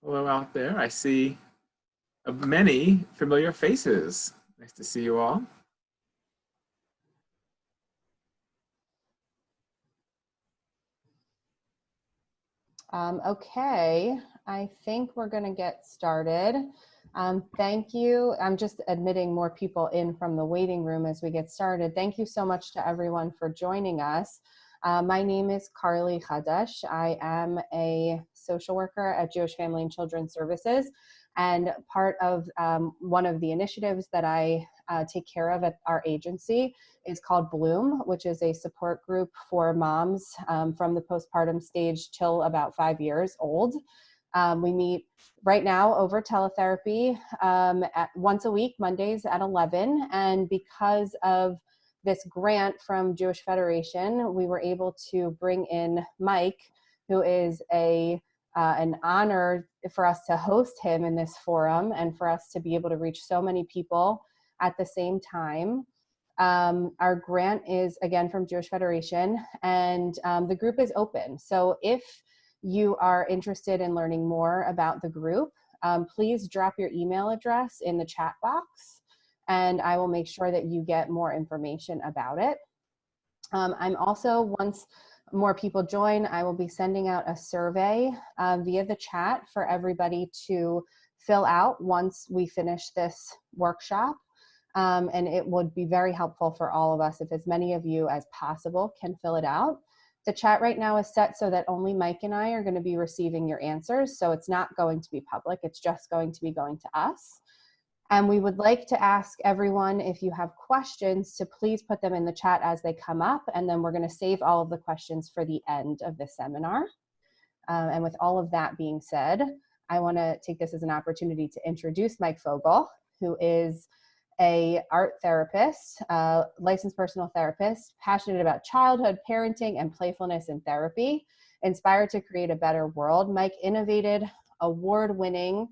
Hello out there. I see many familiar faces. Nice to see you all. Okay, I think we're going to get started. Thank you. I'm just admitting more people in from the waiting room as we get started. Thank you so much to everyone for joining us. My name is Carly Chadash. I am a social worker at Jewish Family and Children's Services, and part of one of the initiatives that I take care of at our agency is called Bloom, which is a support group for moms from the postpartum stage till about 5 years old. We meet right now over teletherapy once a week, Mondays at 11. And because of this grant from Jewish Federation, we were able to bring in Mike, who is an honor for us to host him in this forum and for us to be able to reach so many people at the same time. Our grant is, again, from Jewish Federation, and the group is open. So if you are interested in learning more about the group, please drop your email address in the chat box, and I will make sure that you get more information about it. I'm also, once more people join, I will be sending out a survey via the chat for everybody to fill out once we finish this workshop. And it would be very helpful for all of us if as many of you as possible can fill it out. The chat right now is set so that only Mike and I are going to be receiving your answers, so it's not going to be public, it's just going to be going to us. And we would like to ask everyone, if you have questions, to please put them in the chat as they come up, and then we're going to save all of the questions for the end of the seminar. And with all of that being said, I want to take this as an opportunity to introduce Mike Fogel, who is a art therapist, licensed personal therapist, passionate about childhood, parenting, and playfulness in therapy, inspired to create a better world. Mike innovated award-winning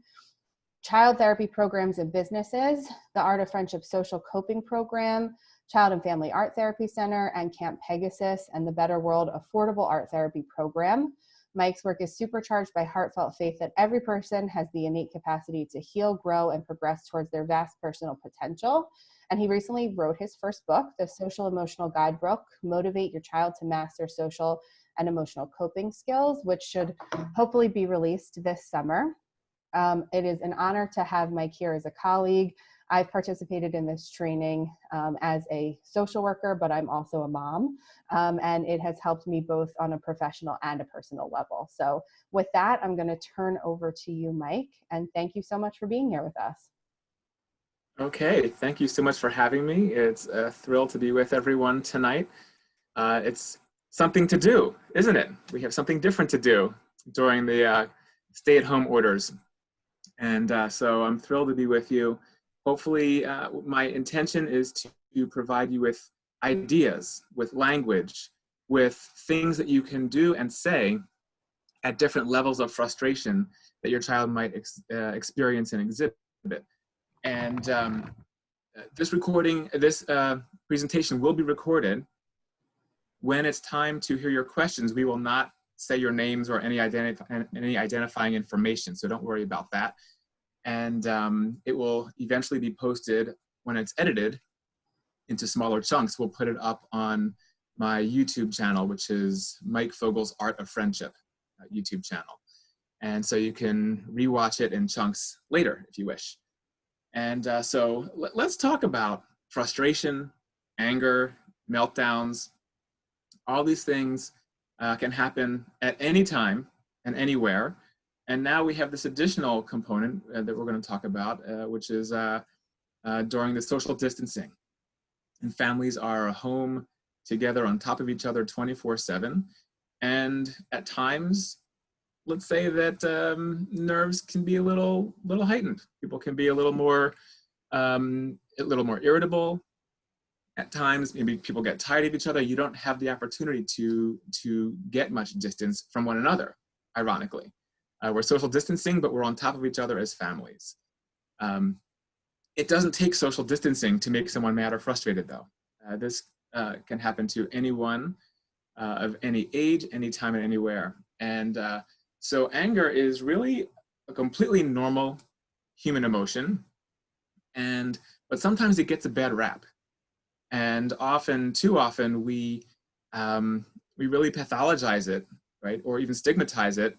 child therapy programs and businesses, the Art of Friendship Social Coping Program, Child and Family Art Therapy Center, and Camp Pegasus, and the Better World Affordable Art Therapy Program. Mike's work is supercharged by heartfelt faith that every person has the innate capacity to heal, grow, and progress towards their vast personal potential. And he recently wrote his first book, the Social-Emotional Guidebook, Motivate Your Child to Master Social and Emotional Coping Skills, which should hopefully be released this summer. It is an honor to have Mike here as a colleague. I've participated in this training as a social worker, but I'm also a mom, and it has helped me both on a professional and a personal level. So with that, I'm going to turn over to you, Mike, and thank you so much for being here with us. Okay, thank you so much for having me. It's a thrill to be with everyone tonight. It's something to do, isn't it? We have something different to do during the stay-at-home orders. And so I'm thrilled to be with you. Hopefully, my intention is to provide you with ideas, with language, with things that you can do and say at different levels of frustration that your child might experience and exhibit. And this presentation will be recorded. When it's time to hear your questions, we will not say your names or any identifying information, so don't worry about that. And it will eventually be posted when it's edited into smaller chunks. We'll put it up on my YouTube channel, which is Mike Fogel's Art of Friendship YouTube channel. And so you can rewatch it in chunks later if you wish. And so let's talk about frustration, anger, meltdowns. All these things can happen at any time and anywhere. And now we have this additional component that we're going to talk about, which is during the social distancing. And families are home together on top of each other 24/7. And at times, let's say that nerves can be a little heightened. People can be a little more irritable. At times, maybe people get tired of each other. You don't have the opportunity to get much distance from one another, ironically. We're social distancing, but we're on top of each other as families. It doesn't take social distancing to make someone mad or frustrated, though. This can happen to anyone of any age, anytime, and anywhere. And so anger is really a completely normal human emotion, but sometimes it gets a bad rap. And often, too often, we really pathologize it, right? Or even stigmatize it,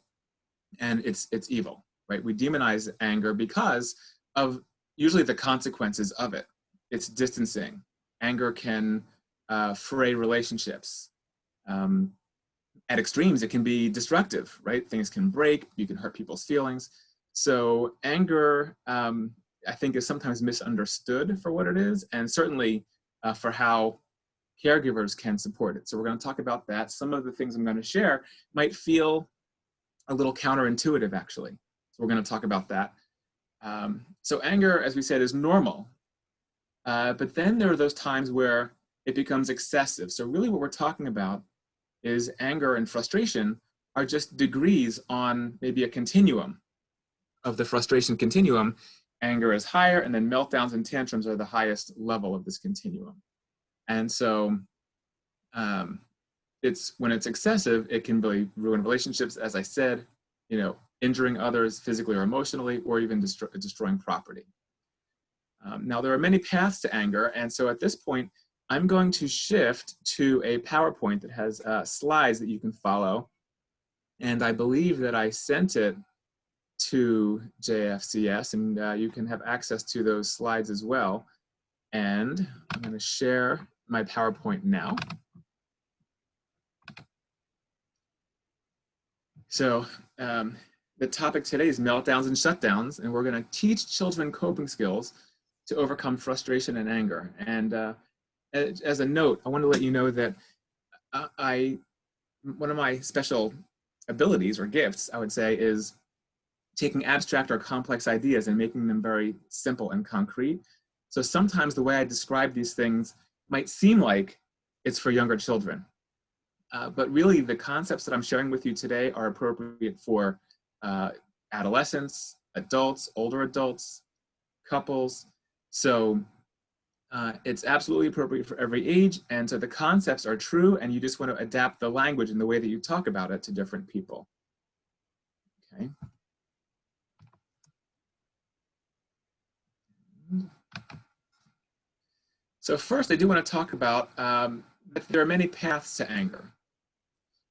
and it's evil, right? We demonize anger because of usually the consequences of it. It's distancing. Anger can fray relationships. At extremes, it can be destructive, right? Things can break, you can hurt people's feelings. So anger, I think, is sometimes misunderstood for what it is, and certainly for how caregivers can support it. So we're going to talk about that. Some of the things I'm going to share might feel a little counterintuitive, actually. So we're going to talk about that. So anger, as we said, is normal. But then there are those times where it becomes excessive. So really what we're talking about is anger and frustration are just degrees on maybe a continuum of the frustration continuum. Anger is higher, and then meltdowns and tantrums are the highest level of this continuum. And so when it's excessive, it can really ruin relationships, as I said, injuring others physically or emotionally, or even destroying property. Now, there are many paths to anger, and so at this point, I'm going to shift to a PowerPoint that has slides that you can follow, and I believe that I sent it to JFCS, and you can have access to those slides as well. And I'm going to share my PowerPoint now. So the topic today is meltdowns and shutdowns, and we're going to teach children coping skills to overcome frustration and anger. And as a note, I want to let you know that one of my special abilities or gifts, I would say, is taking abstract or complex ideas and making them very simple and concrete. So sometimes the way I describe these things might seem like it's for younger children. But really, the concepts that I'm sharing with you today are appropriate for adolescents, adults, older adults, couples. So it's absolutely appropriate for every age. And so the concepts are true, and you just want to adapt the language and the way that you talk about it to different people. Okay. So first, I do want to talk about that there are many paths to anger.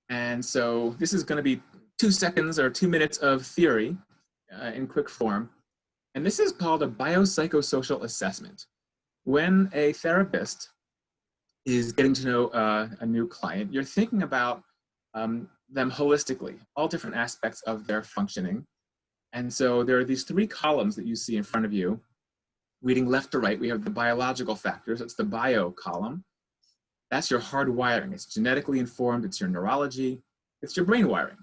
And so this is going to be 2 seconds or 2 minutes of theory in quick form. And this is called a biopsychosocial assessment. When a therapist is getting to know a new client, you're thinking about them holistically, all different aspects of their functioning. And so there are these 3 columns that you see in front of you. Reading left to right, we have the biological factors. It's the bio column. That's your hardwiring. It's genetically informed. It's your neurology. It's your brain wiring,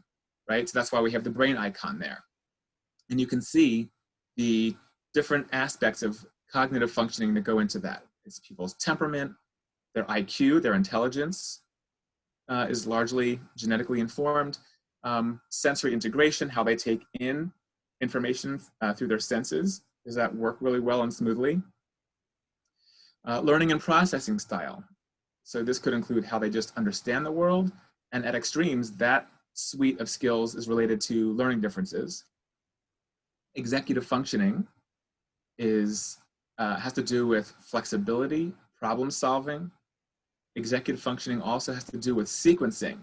right? So that's why we have the brain icon there. And you can see the different aspects of cognitive functioning that go into that. It's people's temperament, their IQ, their intelligence is largely genetically informed. Sensory integration, how they take in information through their senses. Does that work really well and smoothly? Learning and processing style. So this could include how they just understand the world, and at extremes, that suite of skills is related to learning differences. Executive functioning has to do with flexibility, problem solving. Executive functioning also has to do with sequencing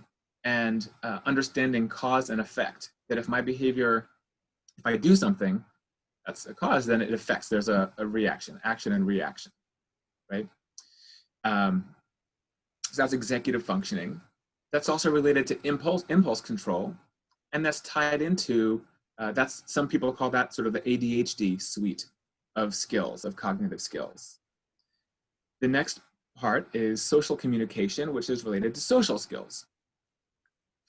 and understanding cause and effect. That if my behavior, if I do something, that's a cause, then it affects. There's a reaction, action and reaction, right? So that's executive functioning. That's also related to impulse control, and that's tied into, some people call that sort of the ADHD suite of skills, of cognitive skills. The next part is social communication, which is related to social skills.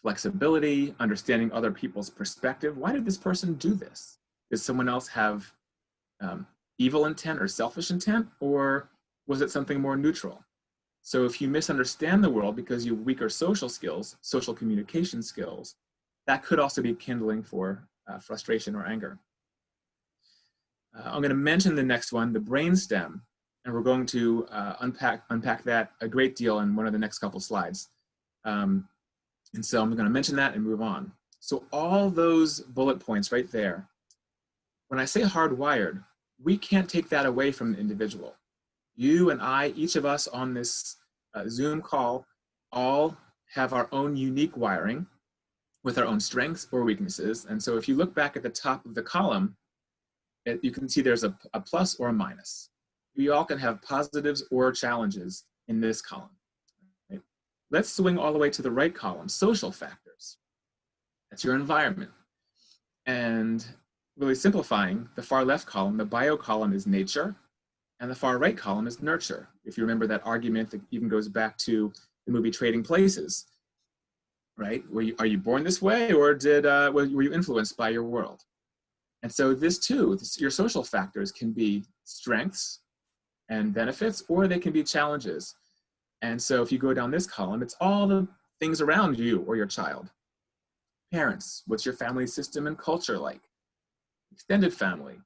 Flexibility, understanding other people's perspective. Why did this person do this? Does someone else have evil intent or selfish intent, or was it something more neutral? So if you misunderstand the world because you have weaker social skills, social communication skills, that could also be kindling for frustration or anger. I'm going to mention the next one, the brainstem, and we're going to unpack that a great deal in one of the next couple slides. And so I'm going to mention that and move on. So all those bullet points right there, when I say hardwired, we can't take that away from the individual. You and I, each of us on this Zoom call, all have our own unique wiring with our own strengths or weaknesses. And so if you look back at the top of the column, you can see there's a plus or a minus. We all can have positives or challenges in this column. Right? Let's swing all the way to the right column, social factors. That's your environment. And really simplifying, the far left column, the bio column, is nature, and the far right column is nurture. If you remember that argument that even goes back to the movie Trading Places, right? Are you born this way, or were you influenced by your world? And so this too, your social factors can be strengths and benefits, or they can be challenges. And so if you go down this column, it's all the things around you or your child. Parents, what's your family system and culture like? Extended family,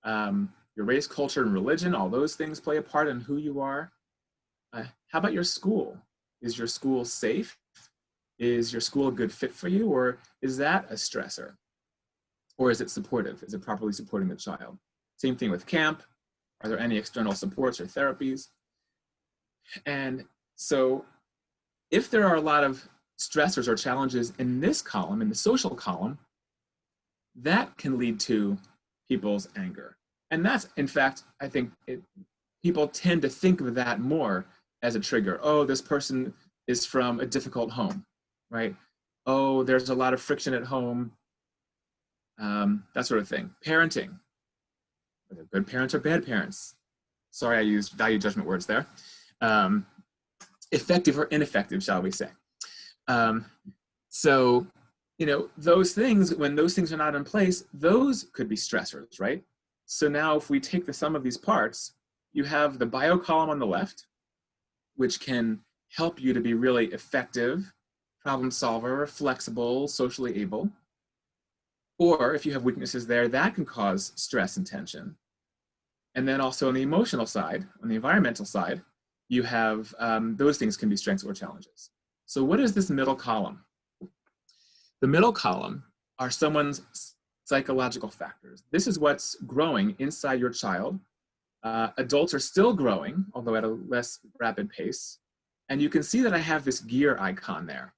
your race, culture, and religion, all those things play a part in who you are. How about your school? Is your school safe? Is your school a good fit for you, or is that a stressor? Or is it supportive? Is it properly supporting the child? Same thing with camp. Are there any external supports or therapies? And so if there are a lot of stressors or challenges in this column, in the social column, that can lead to people's anger. And that's, in fact, I think people tend to think of that more as a trigger. Oh, this person is from a difficult home, right? Oh, there's a lot of friction at home, that sort of thing. Parenting, whether good parents or bad parents. Sorry, I used value judgment words there. Effective or ineffective, shall we say. So, you know, those things, when those things are not in place, those could be stressors, right? So now if we take the sum of these parts, you have the bio column on the left, which can help you to be really effective, problem solver, flexible, socially able. Or if you have weaknesses there, that can cause stress and tension. And then also on the emotional side, on the environmental side, you have those things can be strengths or challenges. So what is this middle column? The middle column are someone's psychological factors. This is what's growing inside your child. Adults are still growing, although at a less rapid pace. And you can see that I have this gear icon there.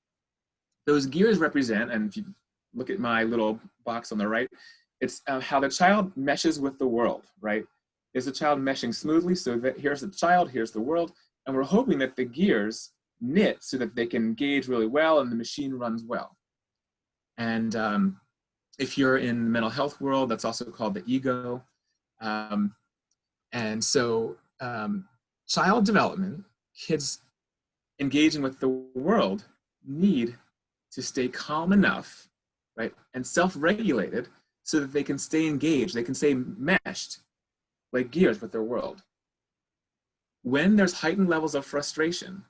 Those gears represent, and if you look at my little box on the right, it's how the child meshes with the world, right? Is the child meshing smoothly? So that here's the child, here's the world, and we're hoping that the gears knit so that they can engage really well and the machine runs well. And if you're in the mental health world, that's also called the ego. And so child development, kids engaging with the world, need to stay calm enough, right, and self-regulated so that they can stay engaged, they can stay meshed like gears with their world. When there's heightened levels of frustration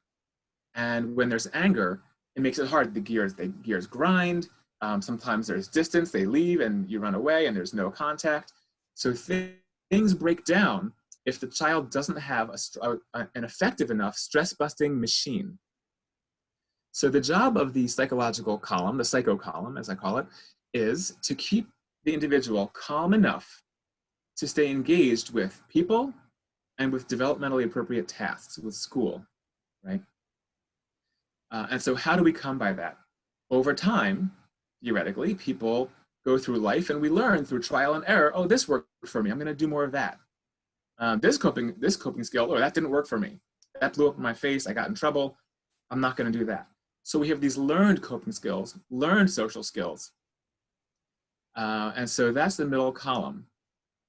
and when there's anger, it makes it hard. The gears grind. Sometimes there's distance, they leave and you run away and there's no contact. So things break down if the child doesn't have an effective enough stress-busting machine. So the job of the psychological column, the psycho column as I call it, is to keep the individual calm enough to stay engaged with people and with developmentally appropriate tasks, with school, right? And so how do we come by that? Over time, theoretically, people go through life and we learn through trial and error, oh, this worked for me, I'm gonna do more of that. This coping skill, oh, that didn't work for me. That blew up in my face, I got in trouble, I'm not gonna do that. So we have these learned coping skills, learned social skills. And so that's the middle column.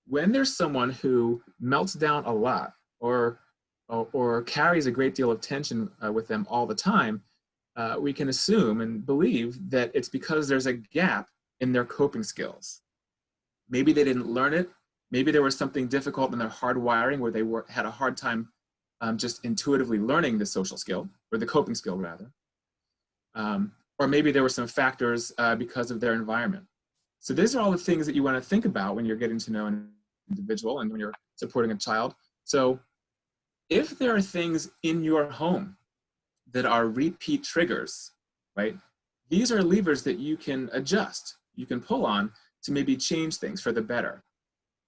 When there's someone who melts down a lot or carries a great deal of tension with them all the time, we can assume and believe that it's because there's a gap in their coping skills. Maybe they didn't learn it. Maybe there was something difficult in their hardwiring where they had a hard time just intuitively learning the social skill, or the coping skill rather. Or maybe there were some factors because of their environment. So these are all the things that you want to think about when you're getting to know an individual and when you're supporting a child. So if there are things in your home that are repeat triggers, right? These are levers that you can adjust, you can pull on to maybe change things for the better.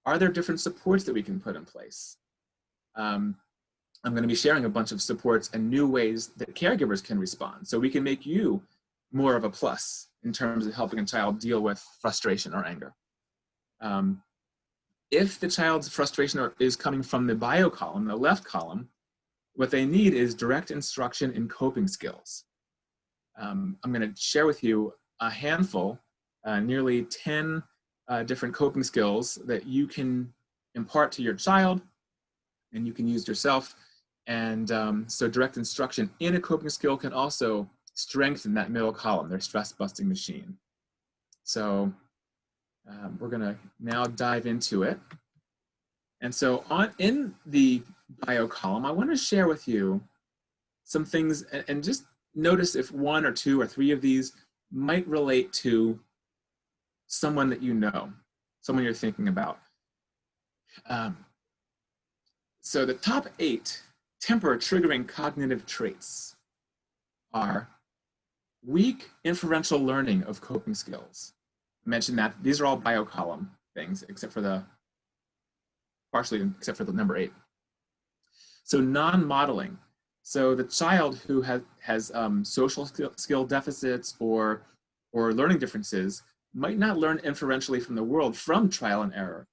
Are there different supports that we can put in place? I'm going to be sharing a bunch of supports and new ways that caregivers can respond so we can make you more of a plus in terms of helping a child deal with frustration or anger. If the child's frustration is coming from the bio column, the left column, what they need is direct instruction in coping skills. I'm going to share with you a handful, nearly 10 different coping skills that you can impart to your child and you can use yourself. And so direct instruction in a coping skill can also strengthen that middle column, their stress busting machine. So we're going to now dive into it. And so in the bio column, I want to share with you some things and just notice if one or two or three of these might relate to someone that you know, someone you're thinking about. So the top 8 temper triggering cognitive traits are weak inferential learning of coping skills. I mentioned that these are all bio column things partially except for the number 8. So non-modeling. So the child who has social skill deficits or learning differences might not learn inferentially from the world from trial and error.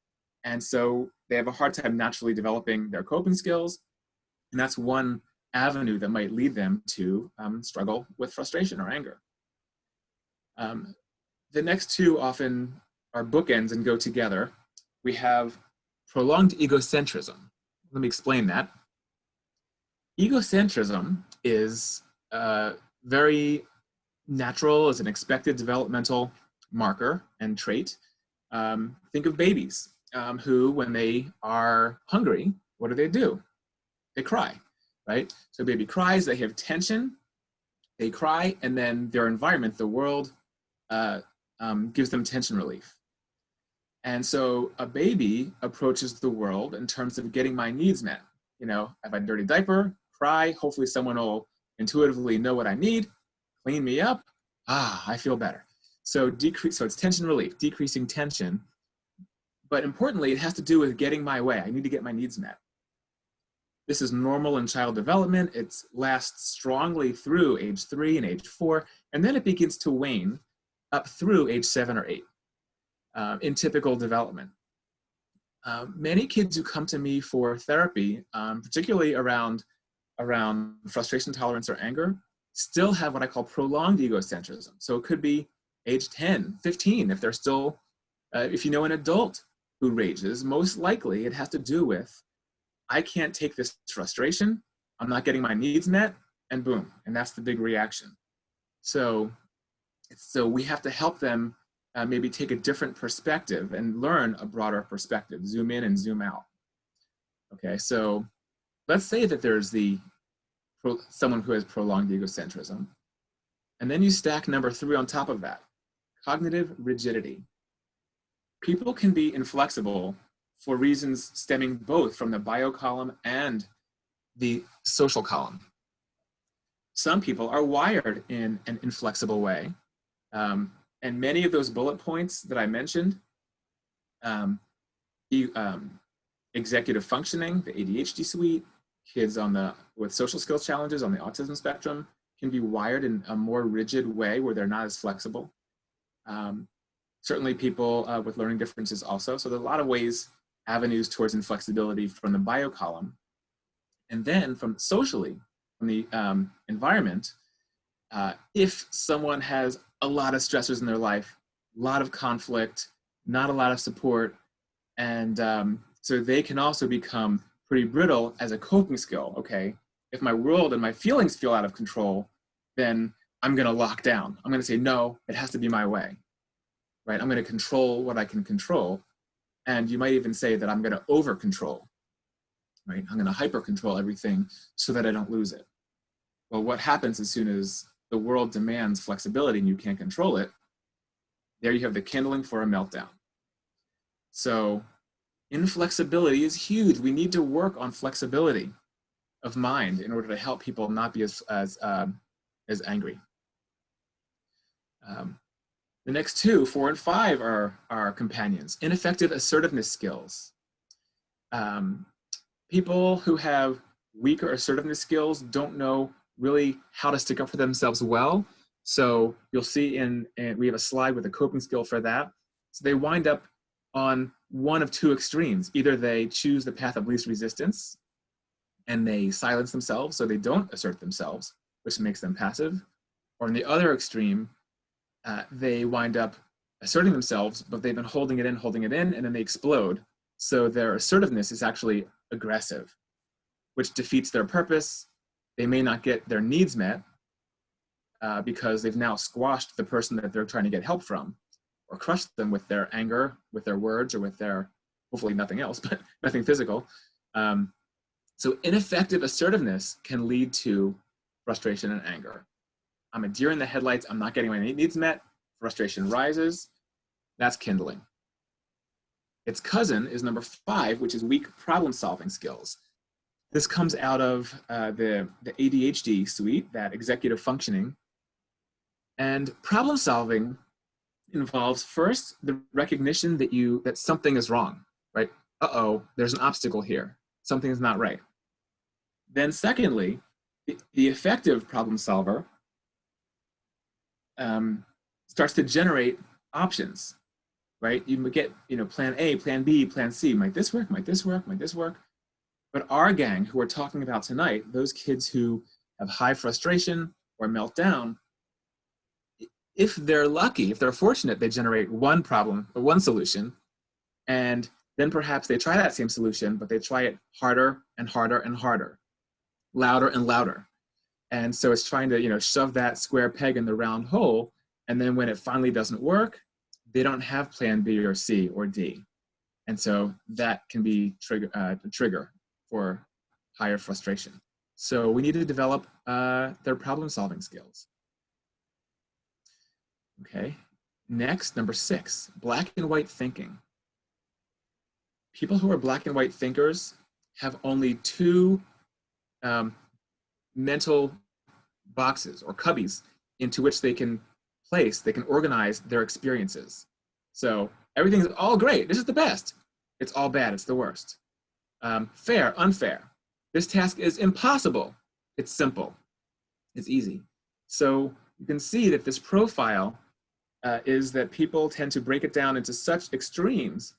And so they have a hard time naturally developing their coping skills. And that's one avenue that might lead them to struggle with frustration or anger. The next two often are bookends and go together. We have prolonged egocentrism. Let me explain that. Egocentrism is very natural, as an expected developmental marker and trait. Think of babies who, when they are hungry, what do? They cry, right? So baby cries, they have tension, they cry, and then their environment, the world, gives them tension relief. And so a baby approaches the world in terms of getting my needs met. You know, I have a dirty diaper, cry, hopefully someone will intuitively know what I need, clean me up, I feel better. So it's tension relief, decreasing tension. But importantly, it has to do with getting my way. I need to get my needs met. This is normal in child development. It lasts strongly through age 3 and age 4, and then it begins to wane up through age 7 or 8 in typical development. Many kids who come to me for therapy, particularly around frustration tolerance or anger, still have what I call prolonged egocentrism. So it could be age 10, 15, if they're still, if you know an adult who rages, most likely it has to do with, I can't take this frustration, I'm not getting my needs met, and boom, and that's the big reaction. So we have to help them maybe take a different perspective and learn a broader perspective, zoom in and zoom out. Okay, so let's say that there's someone who has prolonged egocentrism, and then you stack number 3 on top of that, cognitive rigidity. People can be inflexible for reasons stemming both from the bio column and the social column. Some people are wired in an inflexible way. And many of those bullet points that I mentioned, executive functioning, the ADHD suite, kids with social skills challenges on the autism spectrum can be wired in a more rigid way where they're not as flexible. Certainly people with learning differences also. So there are a lot of avenues towards inflexibility from the bio column. And then from the environment, if someone has a lot of stressors in their life, a lot of conflict, not a lot of support, and so they can also become pretty brittle as a coping skill. Okay, if my world and my feelings feel out of control, then I'm going to lock down. I'm going to say, no, it has to be my way, right? I'm going to control what I can control. And you might even say that I'm going to over control, right? I'm going to hyper control everything so that I don't lose it. Well, what happens as soon as the world demands flexibility and you can't control it? There you have the kindling for a meltdown. So Inflexibility is huge. We need to work on flexibility of mind in order to help people not be as angry. The next two, 4 and 5, are companions. Ineffective assertiveness skills. People who have weaker assertiveness skills don't know really how to stick up for themselves well. So you'll see we have a slide with a coping skill for that. So they wind up on one of two extremes. Either they choose the path of least resistance and they silence themselves so they don't assert themselves, which makes them passive. Or in the other extreme, they wind up asserting themselves, but they've been holding it in, and then they explode. So their assertiveness is actually aggressive, which defeats their purpose. They may not get their needs met because they've now squashed the person that they're trying to get help from, or crushed them with their anger, with their words, or with their, hopefully nothing else, but nothing physical. So ineffective assertiveness can lead to frustration and anger. I'm a deer in the headlights. I'm not getting my needs met. Frustration rises. That's kindling. Its cousin is number 5, which is weak problem-solving skills. This comes out of the ADHD suite, that executive functioning. And problem-solving involves first the recognition that something is wrong, right? Uh-oh, there's an obstacle here. Something is not right. Then secondly, the effective problem solver starts to generate options, right? You get, plan A, plan B, plan C. Might this work? Might this work? Might this work? But our gang, who we're talking about tonight, those kids who have high frustration or meltdown, if they're lucky, if they're fortunate, they generate one problem or one solution, and then perhaps they try that same solution, but they try it harder and harder and harder, louder and louder. And so it's trying to, shove that square peg in the round hole. And then when it finally doesn't work, they don't have plan B or C or D. And so that can be a trigger for higher frustration. So we need to develop their problem-solving skills. Okay, next, number 6, black and white thinking. People who are black and white thinkers have only 2 mental boxes or cubbies into which they can organize their experiences. So everything's all great. This is the best. It's all bad. It's the worst. Fair, unfair. This task is impossible. It's simple. It's easy. So you can see that this profile is that people tend to break it down into such extremes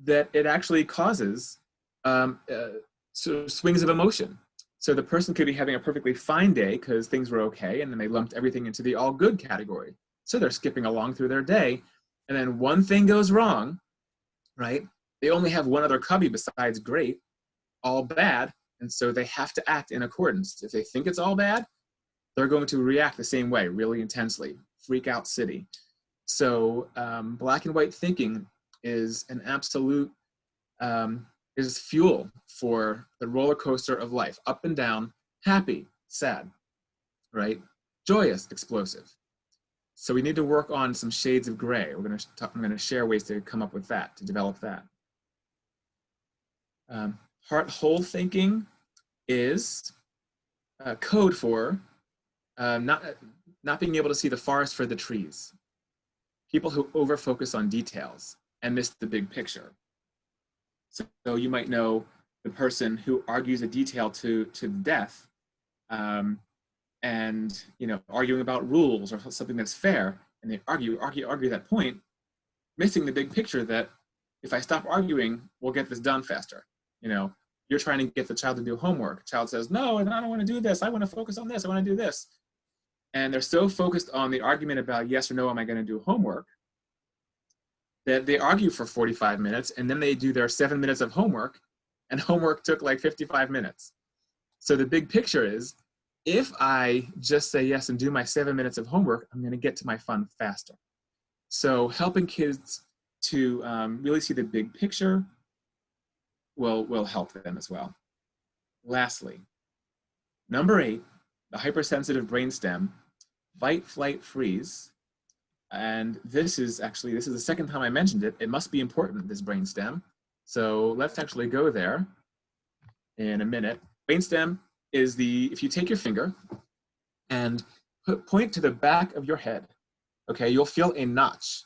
that it actually causes sort of swings of emotion. So the person could be having a perfectly fine day because things were okay, and then they lumped everything into the all good category. So they're skipping along through their day, and then one thing goes wrong, right? They only have one other cubby besides great, all bad, and so they have to act in accordance. If they think it's all bad, they're going to react the same way, really intensely, freak out city. So black and white thinking is an absolute, is fuel for the roller coaster of life, up and down, happy, sad, right? Joyous, explosive. So we need to work on some shades of gray. I'm going to share ways to come up with that, to develop that. Heart-whole thinking is code for not being able to see the forest for the trees. People who over-focus on details and miss the big picture. So you might know the person who argues a detail to death, and arguing about rules or something that's fair, and they argue that point, missing the big picture that if I stop arguing, we'll get this done faster. You're trying to get the child to do homework. The child says, no, I don't want to do this. I want to focus on this. I want to do this. And they're so focused on the argument about yes or no, am I going to do homework, that they argue for 45 minutes, and then they do their 7 minutes of homework, and homework took like 55 minutes. So the big picture is, if I just say yes and do my 7 minutes of homework, I'm going to get to my fun faster. So helping kids to really see the big picture will help them as well. Lastly, number 8, the hypersensitive brainstem, fight, flight, freeze. And this is the second time I mentioned it. It must be important, this brainstem. So let's actually go there in a minute. Brainstem is if you take your finger and point to the back of your head, okay, you'll feel a notch.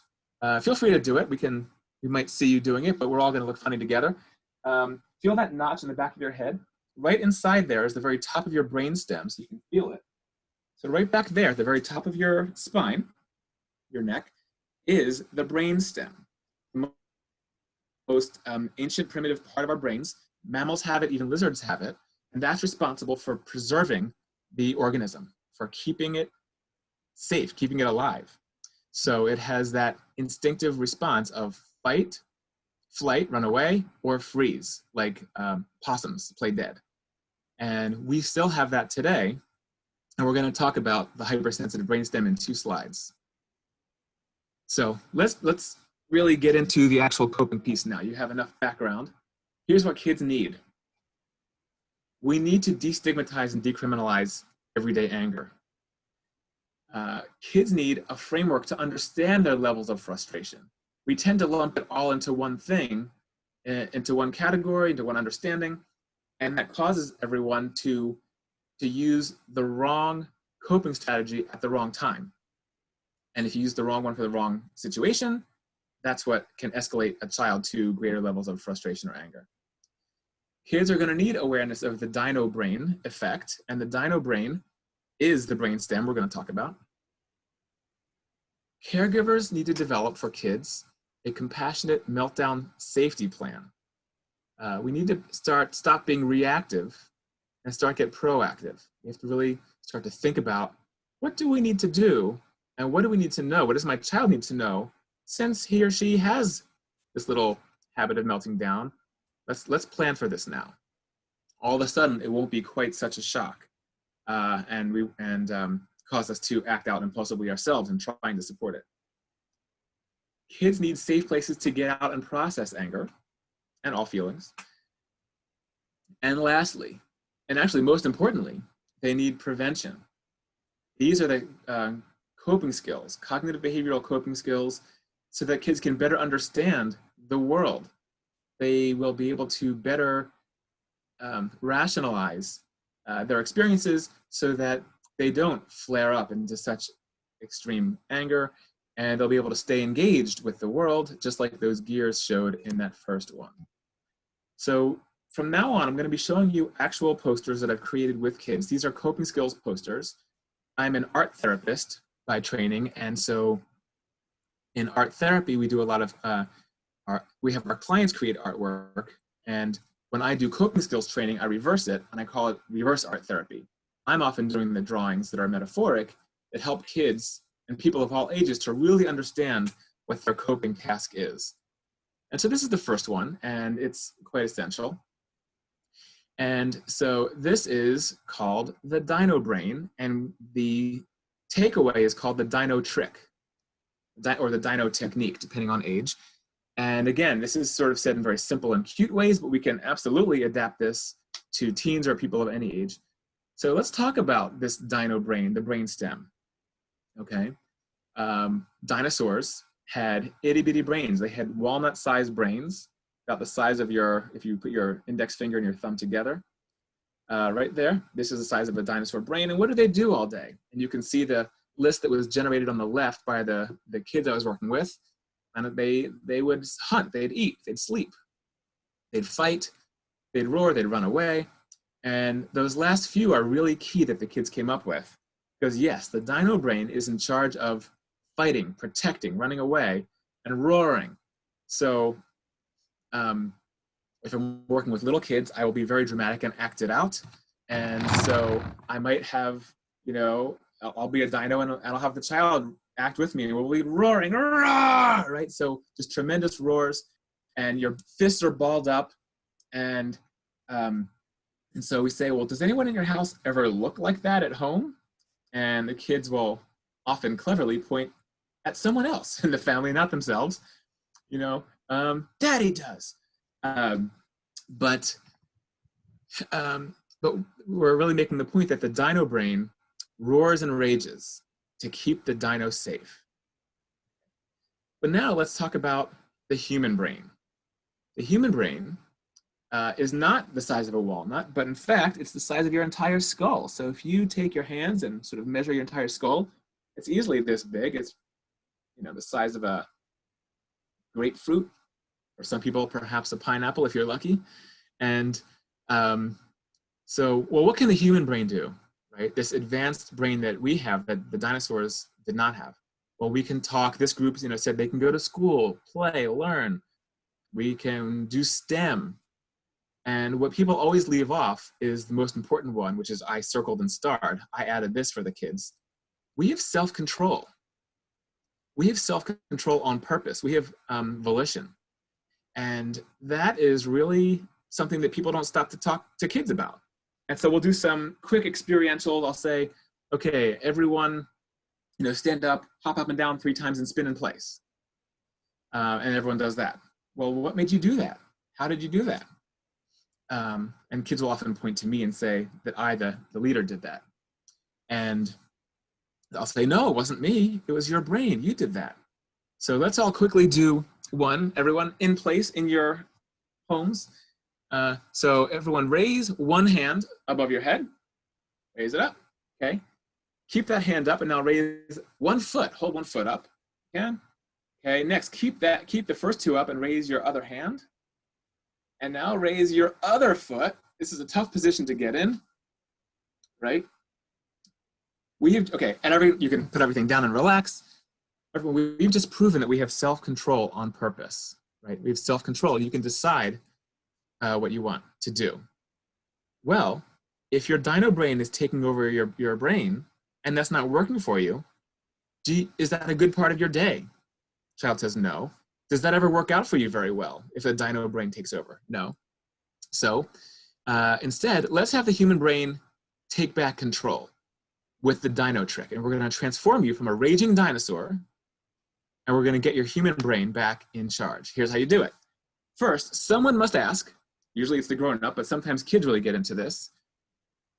Feel free to do it. We might see you doing it, but we're all gonna look funny together. Feel that notch in the back of your head. Right inside there is the very top of your brainstem, so you can feel it. So right back there, at the very top of your spine, your neck, is the brainstem. The most ancient primitive part of our brains. Mammals have it, even lizards have it, and that's responsible for preserving the organism, for keeping it safe, keeping it alive. So it has that instinctive response of fight, flight, run away, or freeze, like possums play dead. And we still have that today, and we're going to talk about the hypersensitive brainstem in 2 slides. So let's really get into the actual coping piece now. You have enough background. Here's what kids need. We need to destigmatize and decriminalize everyday anger. Kids need a framework to understand their levels of frustration. We tend to lump it all into one thing, into one category, into one understanding, and that causes everyone to use the wrong coping strategy at the wrong time. And if you use the wrong one for the wrong situation, that's what can escalate a child to greater levels of frustration or anger. Kids are going to need awareness of the dino brain effect, and the dino brain is the brainstem we're going to talk about. Caregivers need to develop for kids a compassionate meltdown safety plan. We need to stop being reactive and start get proactive. We have to really start to think about, what do we need to do, and what do we need to know? What does my child need to know, since he or she has this little habit of melting down? Let's plan for this now. All of a sudden, it won't be quite such a shock, and cause us to act out impulsively ourselves and trying to support it. Kids need safe places to get out and process anger and all feelings. And lastly, and actually most importantly, they need prevention. These are the coping skills, cognitive behavioral coping skills, so that kids can better understand the world. They will be able to better rationalize their experiences so that they don't flare up into such extreme anger, and they'll be able to stay engaged with the world, just like those gears showed in that first one. So from now on, I'm going to be showing you actual posters that I've created with kids. These are coping skills posters. I'm an art therapist by training, and so in art therapy, we do a lot of, we have our clients create artwork, and when I do coping skills training, I reverse it, and I call it reverse art therapy. I'm often doing the drawings that are metaphoric that help kids and people of all ages to really understand what their coping task is. And so this is the first one, and it's quite essential. And so this is called the dino brain, and the takeaway is called the dino trick, or the dino technique, depending on age. And again, this is sort of said in very simple and cute ways, but we can absolutely adapt this to teens or people of any age. So let's talk about this dino brain, the brainstem. Okay, dinosaurs had itty bitty brains. They had walnut-sized brains, about the size of if you put your index finger and your thumb together, right there. This is the size of a dinosaur brain. And what did they do all day? And you can see the list that was generated on the left by the kids I was working with. And they would hunt, they'd eat, they'd sleep, they'd fight, they'd roar, they'd run away. And those last few are really key that the kids came up with. Because yes, the dino brain is in charge of fighting, protecting, running away, and roaring. So if I'm working with little kids, I will be very dramatic and act it out. And so I might have, I'll be a dino and I'll have the child act with me, and we'll be roaring, roar, right? So just tremendous roars, and your fists are balled up, and so we say, well, does anyone in your house ever look like that at home? And the kids will often cleverly point at someone else in the family, not themselves. Daddy does. But we're really making the point that the dino brain roars and rages to keep the dino safe. But now let's talk about the human brain. The human brain is not the size of a walnut, but in fact, it's the size of your entire skull. So if you take your hands and sort of measure your entire skull, it's easily this big. It's, you know, the size of a grapefruit, or some people perhaps a pineapple if you're lucky. And so, well, what can the human brain do, right? This advanced brain that we have that the dinosaurs did not have. Well, we can talk. This group, you know, said they can go to school, play, learn. We can do STEM. And what people always leave off is the most important one, which is I circled and starred. I added this for the kids. We have self-control. We have self-control on purpose. We have volition. And that is really something that people don't stop to talk to kids about. And so we'll do some quick experiential. I'll say, okay, everyone, you know, stand up, hop up and down 3 times and spin in place. And everyone does that. Well, what made you do that? How did you do that? And kids will often point to me and say that I, the leader, did that. And I'll say, no, it wasn't me. It was your brain. You did that. So let's all quickly do one, everyone in place in your homes. So everyone raise one hand above your head. Raise it up, okay? Keep that hand up and now raise one foot. Hold one foot up, again. Okay, next, keep the first 2 up and raise your other hand. And now raise your other foot. This is a tough position to get in, right? Okay, and you can put everything down and relax. Everyone, we've just proven that we have self-control on purpose, right? We have self-control. You can decide what you want to do. Well, if your dino brain is taking over your brain and that's not working for you, is that a good part of your day? Child says no. Does that ever work out for you very well if the dino brain takes over? No. So instead, let's have the human brain take back control with the dino trick. And we're going to transform you from a raging dinosaur, and we're going to get your human brain back in charge. Here's how you do it. First, someone must ask, usually it's the grown-up, but sometimes kids really get into this,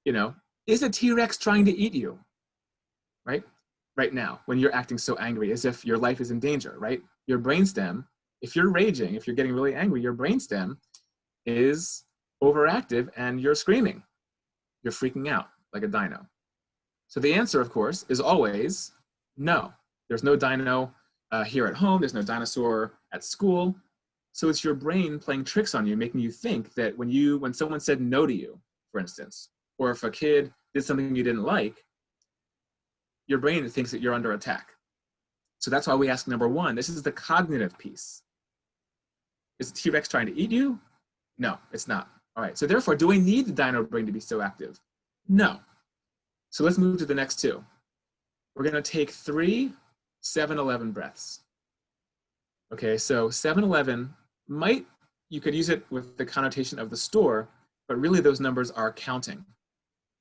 you know, is a T-Rex trying to eat you, right? Right now, when you're acting so angry, as if your life is in danger, right? Your brainstem, if you're raging, if you're getting really angry, your brainstem is overactive and you're screaming. You're freaking out like a dino. So the answer, of course, is always no. There's no dino here at home. There's no dinosaur at school. So it's your brain playing tricks on you, making you think that when someone said no to you, for instance, or if a kid did something you didn't like, your brain thinks that you're under attack. So that's why we ask number 1. This is the cognitive piece. Is the T-Rex trying to eat you? No, it's not. All right, so therefore, do I need the dino brain to be so active? No. So let's move to the next 2. We're going to take 3 7-11 breaths. Okay, so 7-11 you could use it with the connotation of the store, but really those numbers are counting.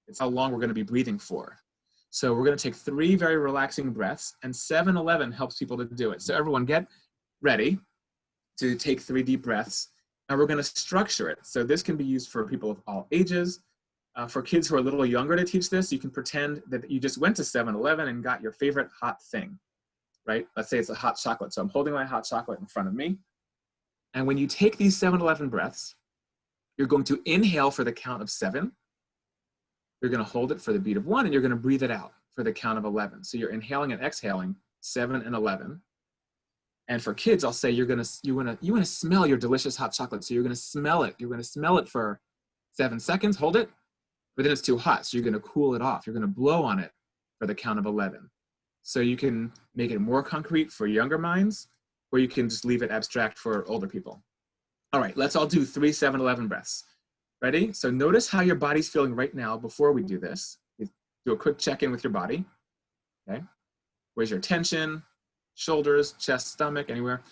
It's how long we're going to be breathing for. So we're going to take 3 very relaxing breaths, and 7-11 helps people to do it. So everyone get ready to take 3 deep breaths, and we're going to structure it. So this can be used for people of all ages. For kids who are a little younger to teach this, you can pretend that you just went to 7-Eleven and got your favorite hot thing, right? Let's say it's a hot chocolate. So I'm holding my hot chocolate in front of me. And when you take these 7-11 breaths, you're going to inhale for the count of 7. You're going to hold it for the beat of 1, and you're going to breathe it out for the count of 11. So you're inhaling and exhaling 7 and 11. And for kids, I'll say you want to smell your delicious hot chocolate. So you're going to smell it. You're going to smell it for 7 seconds. Hold it. But then it's too hot, so you're going to cool it off. You're going to blow on it for the count of 11. So you can make it more concrete for younger minds, or you can just leave it abstract for older people. All right, let's all do 3 7-11 breaths. Ready? So notice how your body's feeling right now before we do this. You do a quick check-in with your body. Okay. Where's your tension? Shoulders, chest, stomach, anywhere.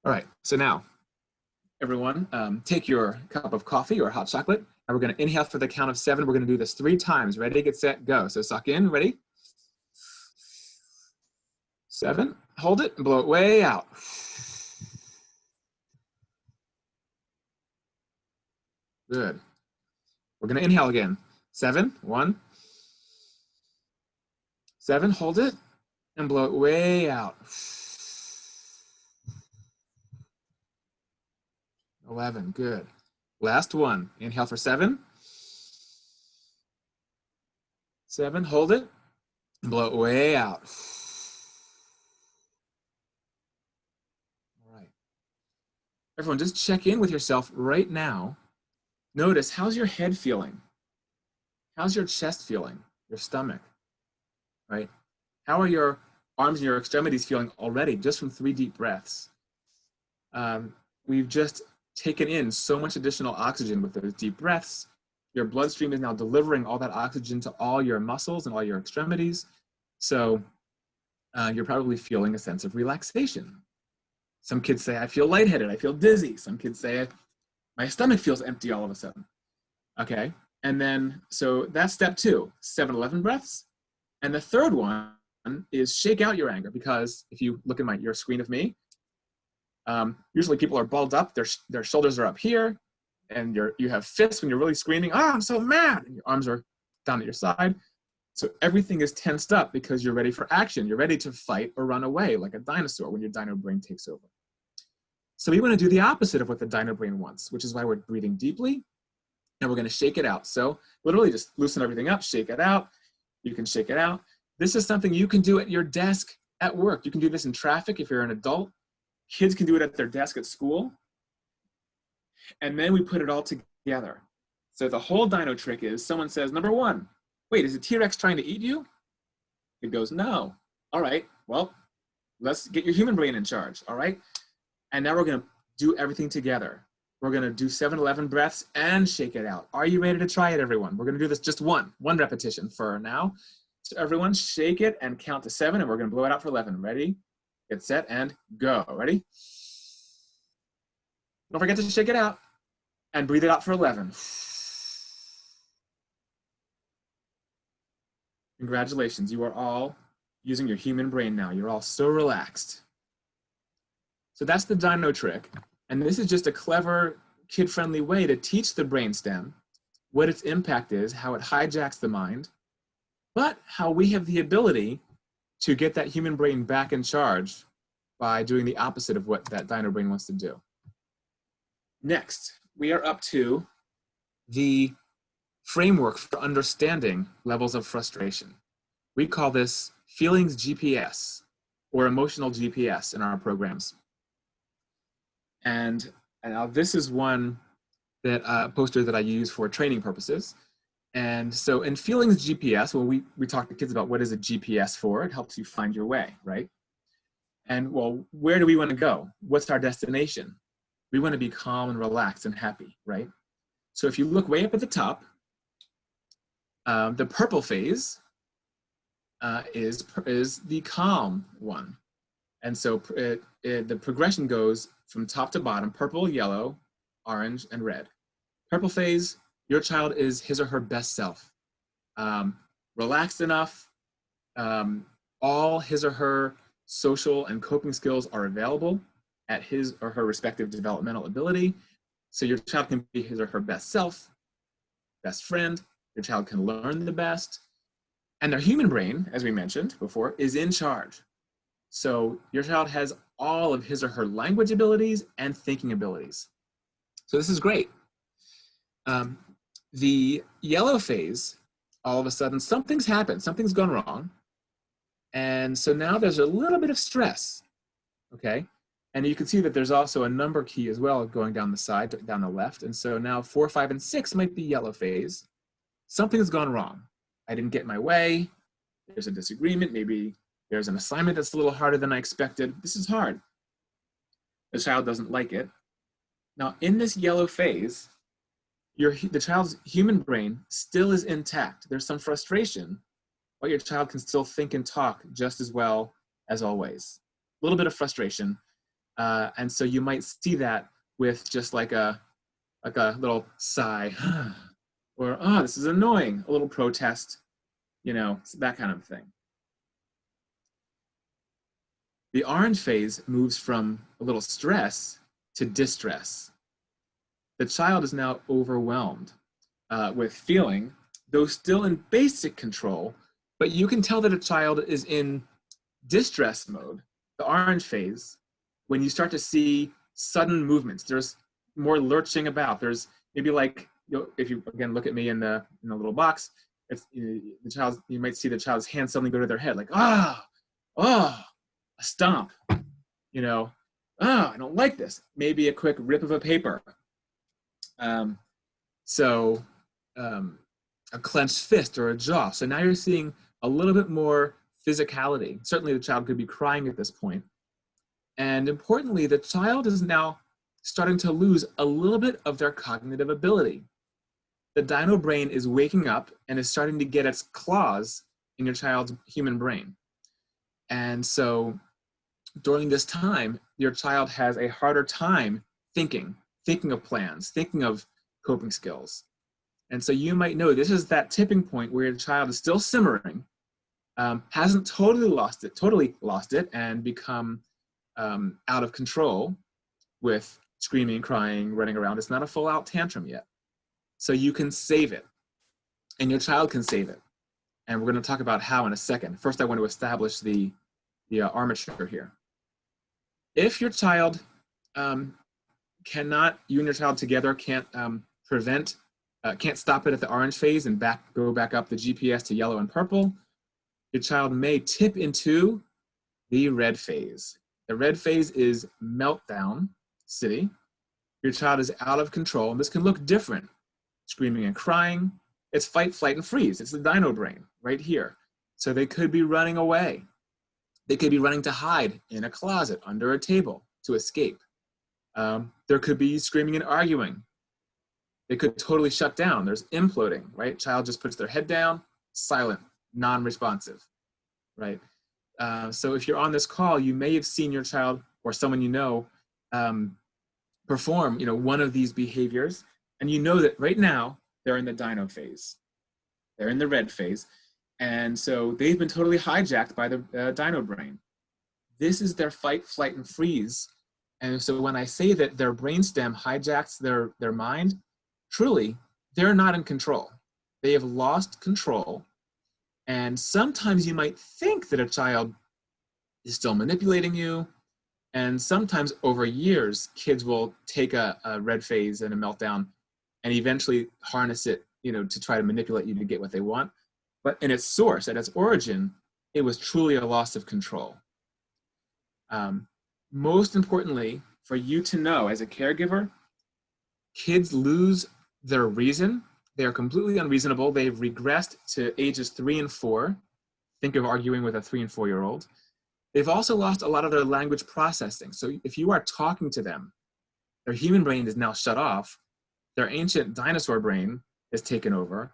All right, so now, everyone, take your cup of coffee or hot chocolate, and we're going to inhale for the count of 7. We're going to do this 3 times. Ready, get set, go. So suck in, ready? 7, hold it, and blow it way out. Good. We're going to inhale again. 7, 1. 7, hold it, and blow it way out. 11, good. Last one, inhale for 7. 7, hold it, blow it way out. All right. Everyone, just check in with yourself right now. Notice, how's your head feeling? How's your chest feeling? Your stomach, right? How are your arms and your extremities feeling already, just from 3 deep breaths? We've just taken in so much additional oxygen with those deep breaths. Your bloodstream is now delivering all that oxygen to all your muscles and all your extremities. So you're probably feeling a sense of relaxation. Some kids say, I feel lightheaded, I feel dizzy. Some kids say, my stomach feels empty all of a sudden. Okay, and then, so that's step 2, 7-11 breaths. And the third one is shake out your anger, because if you look at your screen of me, usually people are balled up, their shoulders are up here, and you have fists when you're really screaming, oh, I'm so mad, and your arms are down at your side. So everything is tensed up because you're ready for action. You're ready to fight or run away like a dinosaur when your dino brain takes over. So we want to do the opposite of what the dino brain wants, which is why we're breathing deeply, and we're going to shake it out. So literally just loosen everything up, shake it out. You can shake it out. This is something you can do at your desk at work. You can do this in traffic if you're an adult. Kids can do it at their desk at school. And then we put it all together. So the whole dino trick is someone says, number 1, wait, is a T-Rex trying to eat you? It goes, no. All right, well, let's get your human brain in charge, all right? And now we're gonna do everything together. We're gonna do 7-11 breaths and shake it out. Are you ready to try it, everyone? We're gonna do this just one repetition for now. So everyone shake it and count to 7, and we're gonna blow it out for 11. Ready, get set, and go. Ready? Don't forget to shake it out and breathe it out for 11. Congratulations, you are all using your human brain now. You're all so relaxed. So that's the dino trick. And this is just a clever, kid-friendly way to teach the brainstem what its impact is, how it hijacks the mind, but how we have the ability to get that human brain back in charge by doing the opposite of what that dino brain wants to do. Next, we are up to the framework for understanding levels of frustration. We call this feelings GPS or emotional GPS in our programs. And now this is one that poster that I use for training purposes. And so in feelings GPS, well, we talk to kids about what is a GPS for. It helps you find your way, right? And well, where do we want to go? What's our destination? We want to be calm and relaxed and happy, right? So if you look way up at the top, the purple phase is the calm one. And so the progression goes from top to bottom: purple, yellow, orange, and red. Purple phase, your child is his or her best self. Relaxed enough, all his or her social and coping skills are available at his or her respective developmental ability. So your child can be his or her best self, best friend. Your child can learn the best. And their human brain, as we mentioned before, is in charge. So your child has all of his or her language abilities and thinking abilities. So this is great. The yellow phase, all of a sudden something's happened, something's gone wrong. And so now there's a little bit of stress, okay? And you can see that there's also a number key as well going down the side, down the left. And so now 4, 5, and 6 might be yellow phase. Something's gone wrong. I didn't get my way. There's a disagreement. Maybe there's an assignment that's a little harder than I expected. This is hard. The child doesn't like it. Now in this yellow phase, the child's human brain still is intact. There's some frustration, but your child can still think and talk just as well as always. A little bit of frustration. And so you might see that with just like a little sigh, or, oh, this is annoying, a little protest, you know, that kind of thing. The orange phase moves from a little stress to distress. The child is now overwhelmed with feeling, though still in basic control, but you can tell that a child is in distress mode, the orange phase, when you start to see sudden movements. There's more lurching about. There's maybe like, if you again look at me in the little box, it's the child. You might see the child's hand suddenly go to their head, like a stomp. I don't like this. Maybe a quick rip of a paper. A clenched fist or a jaw. So now you're seeing a little bit more physicality. Certainly the child could be crying at this point. And importantly, the child is now starting to lose a little bit of their cognitive ability. The dino brain is waking up and is starting to get its claws in your child's human brain. And so during this time, your child has a harder time thinking of plans, thinking of coping skills. And so you might know this is that tipping point where your child is still simmering, hasn't totally lost it and become out of control with screaming, crying, running around. It's not a full-out tantrum yet. So you can save it, and your child can save it. And we're going to talk about how in a second. First, I want to establish the armature here. If your child cannot, you and your child together can't can't stop it at the orange phase and go back up the GPS to yellow and purple, your child may tip into the red phase. The red phase is meltdown city. Your child is out of control, and this can look different. Screaming and crying, it's fight, flight, and freeze. It's the dino brain right here. So they could be running away. They could be running to hide in a closet, under a table, to escape. There could be screaming and arguing. They could totally shut down. There's imploding, right? Child just puts their head down, silent, non-responsive, right? So if you're on this call, you may have seen your child or someone you know perform, one of these behaviors, and you know that right now they're in the dino phase. They're in the red phase. And so they've been totally hijacked by the dino brain. This is their fight, flight, and freeze. And so when I say that their brainstem hijacks their mind, truly, they're not in control. They have lost control. And sometimes you might think that a child is still manipulating you. And sometimes over years, kids will take a red phase and a meltdown and eventually harness it, to try to manipulate you to get what they want. But in its source, at its origin, it was truly a loss of control. Most importantly, for you to know as a caregiver, kids lose their reason. They are completely unreasonable. They've regressed to ages 3 and 4. Think of arguing with a 3 and 4-year-old. They've also lost a lot of their language processing. So if you are talking to them, their human brain is now shut off. Their ancient dinosaur brain is taken over.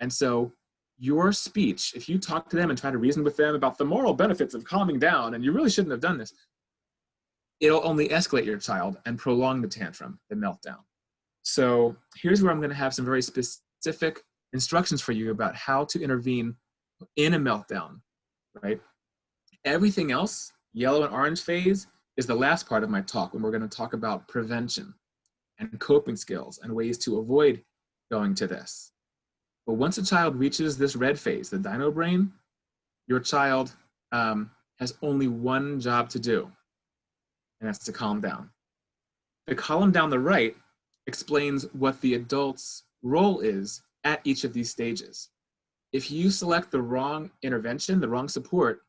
And so your speech, if you talk to them and try to reason with them about the moral benefits of calming down, and you really shouldn't have done this, it'll only escalate your child and prolong the tantrum, the meltdown. So here's where I'm going to have some very specific instructions for you about how to intervene in a meltdown, right? Everything else, yellow and orange phase, is the last part of my talk when we're going to talk about prevention and coping skills and ways to avoid going to this. But once a child reaches this red phase, the dino brain, your child has only one job to do, and that's to calm down. The column down the right explains what the adult's role is at each of these stages. If you select the wrong intervention, the wrong support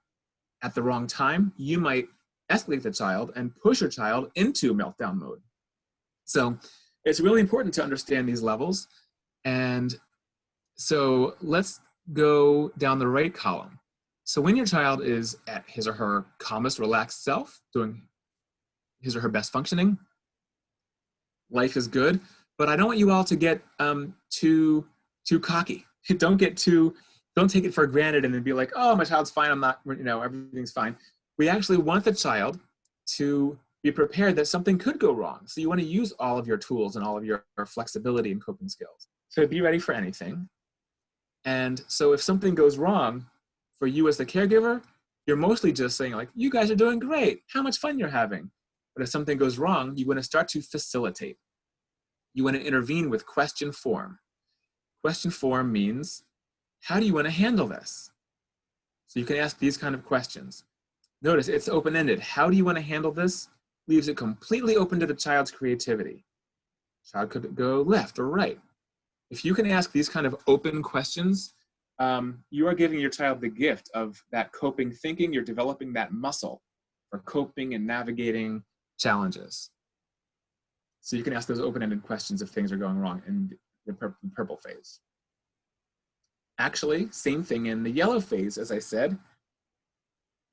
at the wrong time, you might escalate the child and push your child into meltdown mode. So it's really important to understand these levels. And so let's go down the right column. So when your child is at his or her calmest, relaxed self, doing his or her best functioning, life is good, but I don't want you all to get too cocky. Don't take it for granted and then be like, oh, my child's fine, I'm not, everything's fine. We actually want the child to be prepared that something could go wrong. So you want to use all of your tools and all of your flexibility and coping skills. So be ready for anything. And so if something goes wrong for you as the caregiver, you're mostly just saying like, you guys are doing great, how much fun you're having. But if something goes wrong, you want to start to facilitate. You want to intervene with question form. Question form means, how do you want to handle this? So you can ask these kind of questions. Notice it's open-ended. How do you want to handle this? Leaves it completely open to the child's creativity. Child could go left or right. If you can ask these kind of open questions, you are giving your child the gift of that coping thinking. You're developing that muscle for coping and navigating challenges. So you can ask those open-ended questions if things are going wrong in the purple phase. Actually, same thing in the yellow phase, as I said.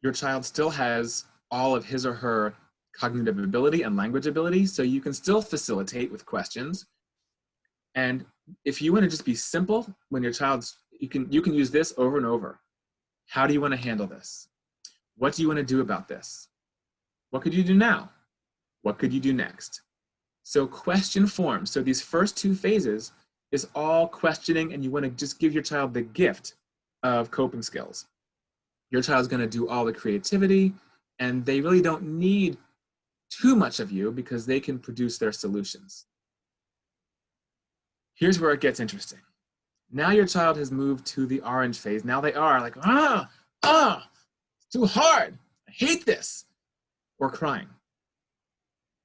Your child still has all of his or her cognitive ability and language ability, so you can still facilitate with questions. And if you want to just be simple, when your child's, you can use this over and over. How do you want to handle this? What do you want to do about this? What could you do now? What could you do next? So question forms. So these first two phases is all questioning, and you want to just give your child the gift of coping skills. Your child's going to do all the creativity, and they really don't need too much of you because they can produce their solutions. Here's where it gets interesting. Now your child has moved to the orange phase. Now they are like, it's too hard. I hate this. Or crying.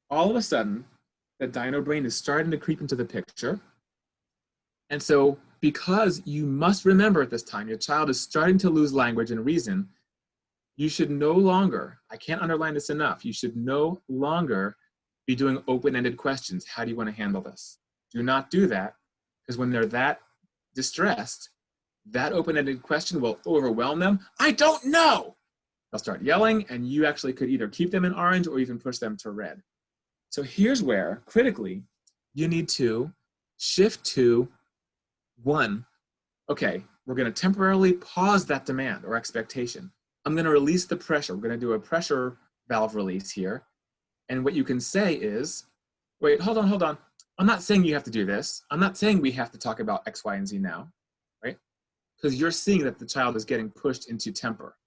All of a sudden, the dino brain is starting to creep into the picture. And so because you must remember at this time, your child is starting to lose language and reason, you should no longer, I can't underline this enough, you should no longer be doing open-ended questions. How do you want to handle this? Do not do that, because when they're that distressed, that open-ended question will overwhelm them. I don't know. They'll start yelling, and you actually could either keep them in orange or even push them to red. So here's where, critically, you need to shift to one, okay, we're going to temporarily pause that demand or expectation. I'm going to release the pressure. We're going to do a pressure valve release here. And what you can say is, wait, hold on. I'm not saying you have to do this. I'm not saying we have to talk about X, Y, and Z now, right? Because you're seeing that the child is getting pushed into temper.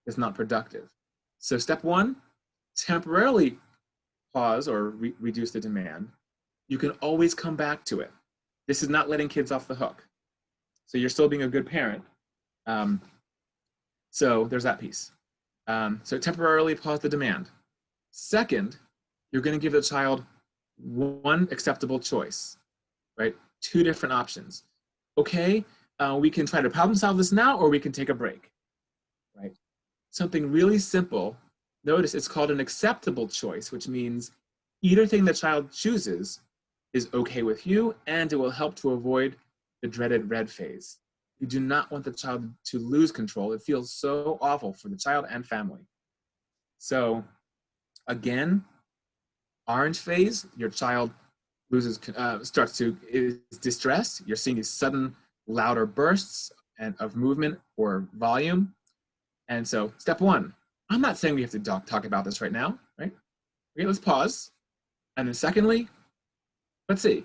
It's not productive. So step one, temporarily pause or reduce the demand. You can always come back to it. This is not letting kids off the hook. So you're still being a good parent. So there's that piece. So temporarily pause the demand. Second, you're going to give the child one acceptable choice, right? Two different options. Okay, we can try to problem solve this now, or we can take a break, right? Something really simple. Notice it's called an acceptable choice, which means either thing the child chooses is okay with you, and it will help to avoid the dreaded red phase. You do not want the child to lose control. It feels so awful for the child and family. So again, orange phase, your child loses, is distressed. You're seeing these sudden louder bursts of movement or volume. And so step one, I'm not saying we have to talk about this right now, right? Okay, let's pause. And then secondly, let's see,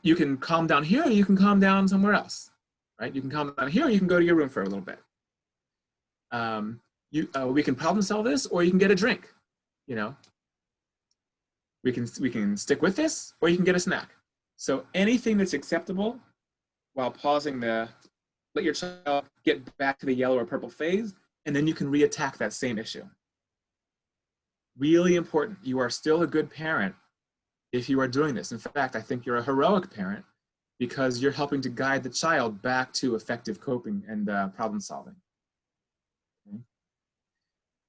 you can calm down here, or you can calm down somewhere else, right? You can calm down here, or you can go to your room for a little bit. We can problem solve this, or you can get a drink, you know? We can stick with this, or you can get a snack. So anything that's acceptable while pausing let your child get back to the yellow or purple phase, and then you can reattack that same issue. Really important. You are still a good parent if you are doing this. In fact, I think you're a heroic parent because you're helping to guide the child back to effective coping and problem solving. Okay.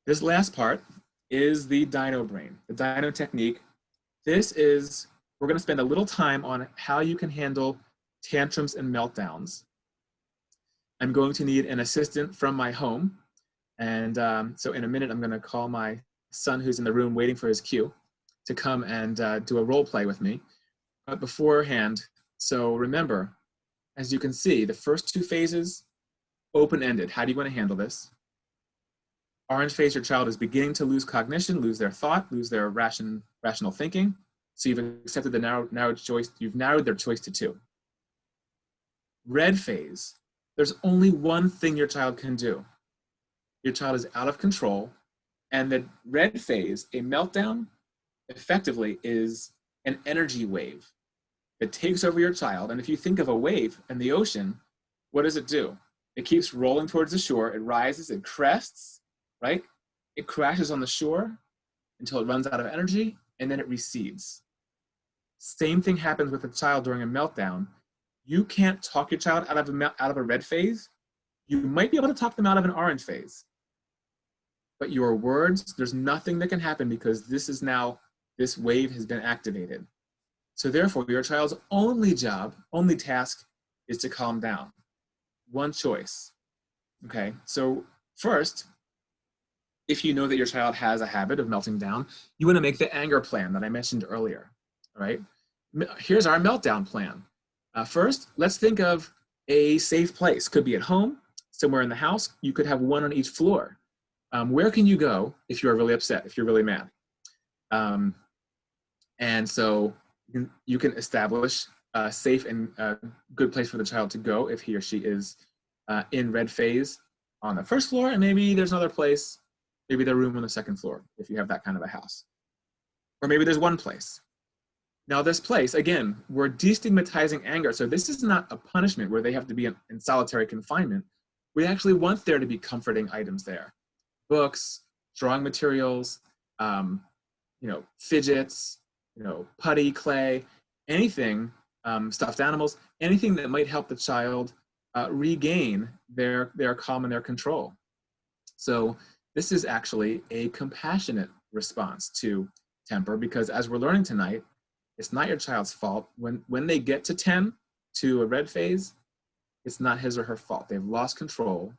This last part is the dino brain, the dino technique. This is, we're going to spend a little time on how you can handle tantrums and meltdowns. I'm going to need an assistant from my home. And so in a minute, I'm going to call my son who's in the room waiting for his cue to come and do a role play with me. But beforehand, so remember, as you can see, the first two phases, open-ended. How do you want to handle this? Orange phase, your child is beginning to lose cognition, lose their thought, lose their rational thinking. So you've accepted the narrowed choice, you've narrowed their choice to two. Red phase, there's only one thing your child can do. Your child is out of control, and the red phase, a meltdown, effectively is an energy wave that takes over your child. And if you think of a wave in the ocean, what does it do? It keeps rolling towards the shore, it rises, it crests, right? It crashes on the shore until it runs out of energy, and then it recedes. Same thing happens with a child during a meltdown. You can't talk your child out of a red phase. You might be able to talk them out of an orange phase. But your words, there's nothing that can happen because this wave has been activated. So therefore, your child's only task is to calm down. One choice. Okay, so first, if you know that your child has a habit of melting down, you want to make the anger plan that I mentioned earlier. All right, here's our meltdown plan. First, let's think of a safe place. Could be at home, somewhere in the house. You could have one on each floor. Where can you go if you're really upset, if you're really mad? And so you can establish a safe and good place for the child to go if he or she is in red phase on the first floor, and maybe there's another place, maybe their room on the second floor, if you have that kind of a house. Or maybe there's one place. Now this place, again, we're destigmatizing anger, so this is not a punishment where they have to be in solitary confinement. We actually want there to be comforting items there. Books, drawing materials, fidgets, putty, clay, anything, stuffed animals, anything that might help the child regain their calm and their control. So this is actually a compassionate response to temper, because as we're learning tonight, it's not your child's fault. When they get to 10, to a red phase, it's not his or her fault. They've lost control,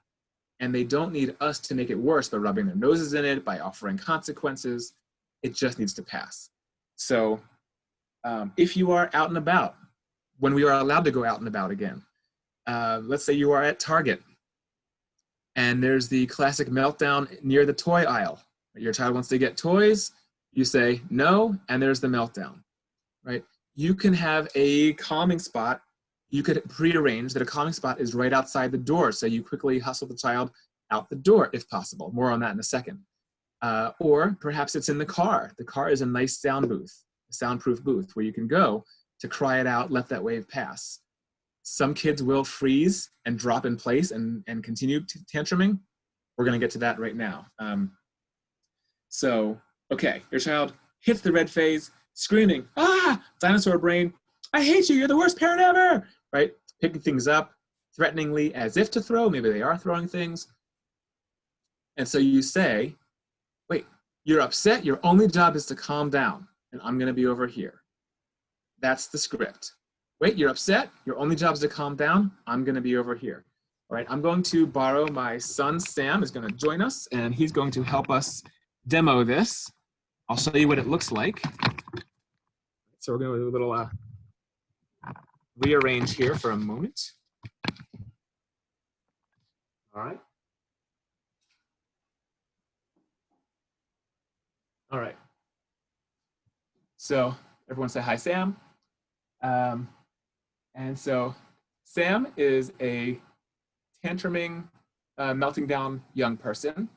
and they don't need us to make it worse by rubbing their noses in it, by offering consequences. It just needs to pass. So if you are out and about, when we are allowed to go out and about again, let's say you are at Target, and there's the classic meltdown near the toy aisle. Your child wants to get toys, you say no, and there's the meltdown, right? You can have a calming spot. You could prearrange that a calming spot is right outside the door, so you quickly hustle the child out the door if possible. More on that in a second. Or perhaps it's in the car. The car is a nice sound booth, a soundproof booth where you can go to cry it out, let that wave pass. Some kids will freeze and drop in place and continue tantruming. We're going to get to that right now. Okay, your child hits the red phase, screaming, ah, dinosaur brain, I hate you, you're the worst parent ever, right? Picking things up threateningly as if to throw, maybe they are throwing things. And so you say, wait, you're upset, your only job is to calm down, and I'm going to be over here. That's the script. Wait, you're upset, your only job is to calm down, I'm going to be over here. All right, I'm going to borrow my son, Sam, is going to join us, and he's going to help us demo this. I'll show you what it looks like. So we're going to do a little rearrange here for a moment. All right. All right. So everyone say hi, Sam. And so Sam is a tantruming, melting down young person.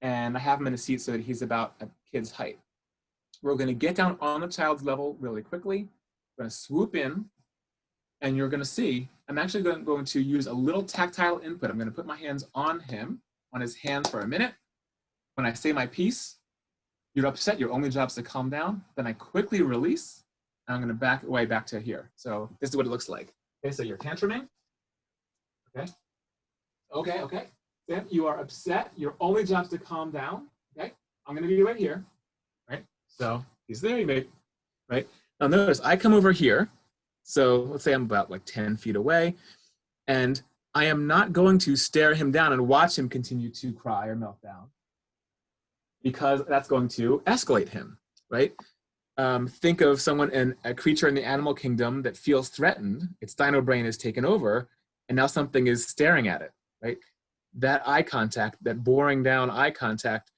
And I have him in a seat so that he's about a kid's height. We're going to get down on the child's level really quickly. We're going to swoop in, and you're going to see, I'm actually going to use a little tactile input. I'm going to put my hands on him, on his hand for a minute. When I say my piece, you're upset, your only job is to calm down. Then I quickly release, and I'm going to back away back to here. So this is what it looks like. Okay, so you're tantruming. Okay. Sam, you are upset. Your only job is to calm down. Okay, I'm going to be right here. Right, so he's there, you may, right? Now notice, I come over here. So let's say I'm about like 10 feet away, and I am not going to stare him down and watch him continue to cry or melt down, because that's going to escalate him, right? Think of a creature in the animal kingdom that feels threatened, its dino brain is taken over, and now something is staring at it, right? That eye contact, that boring down eye contact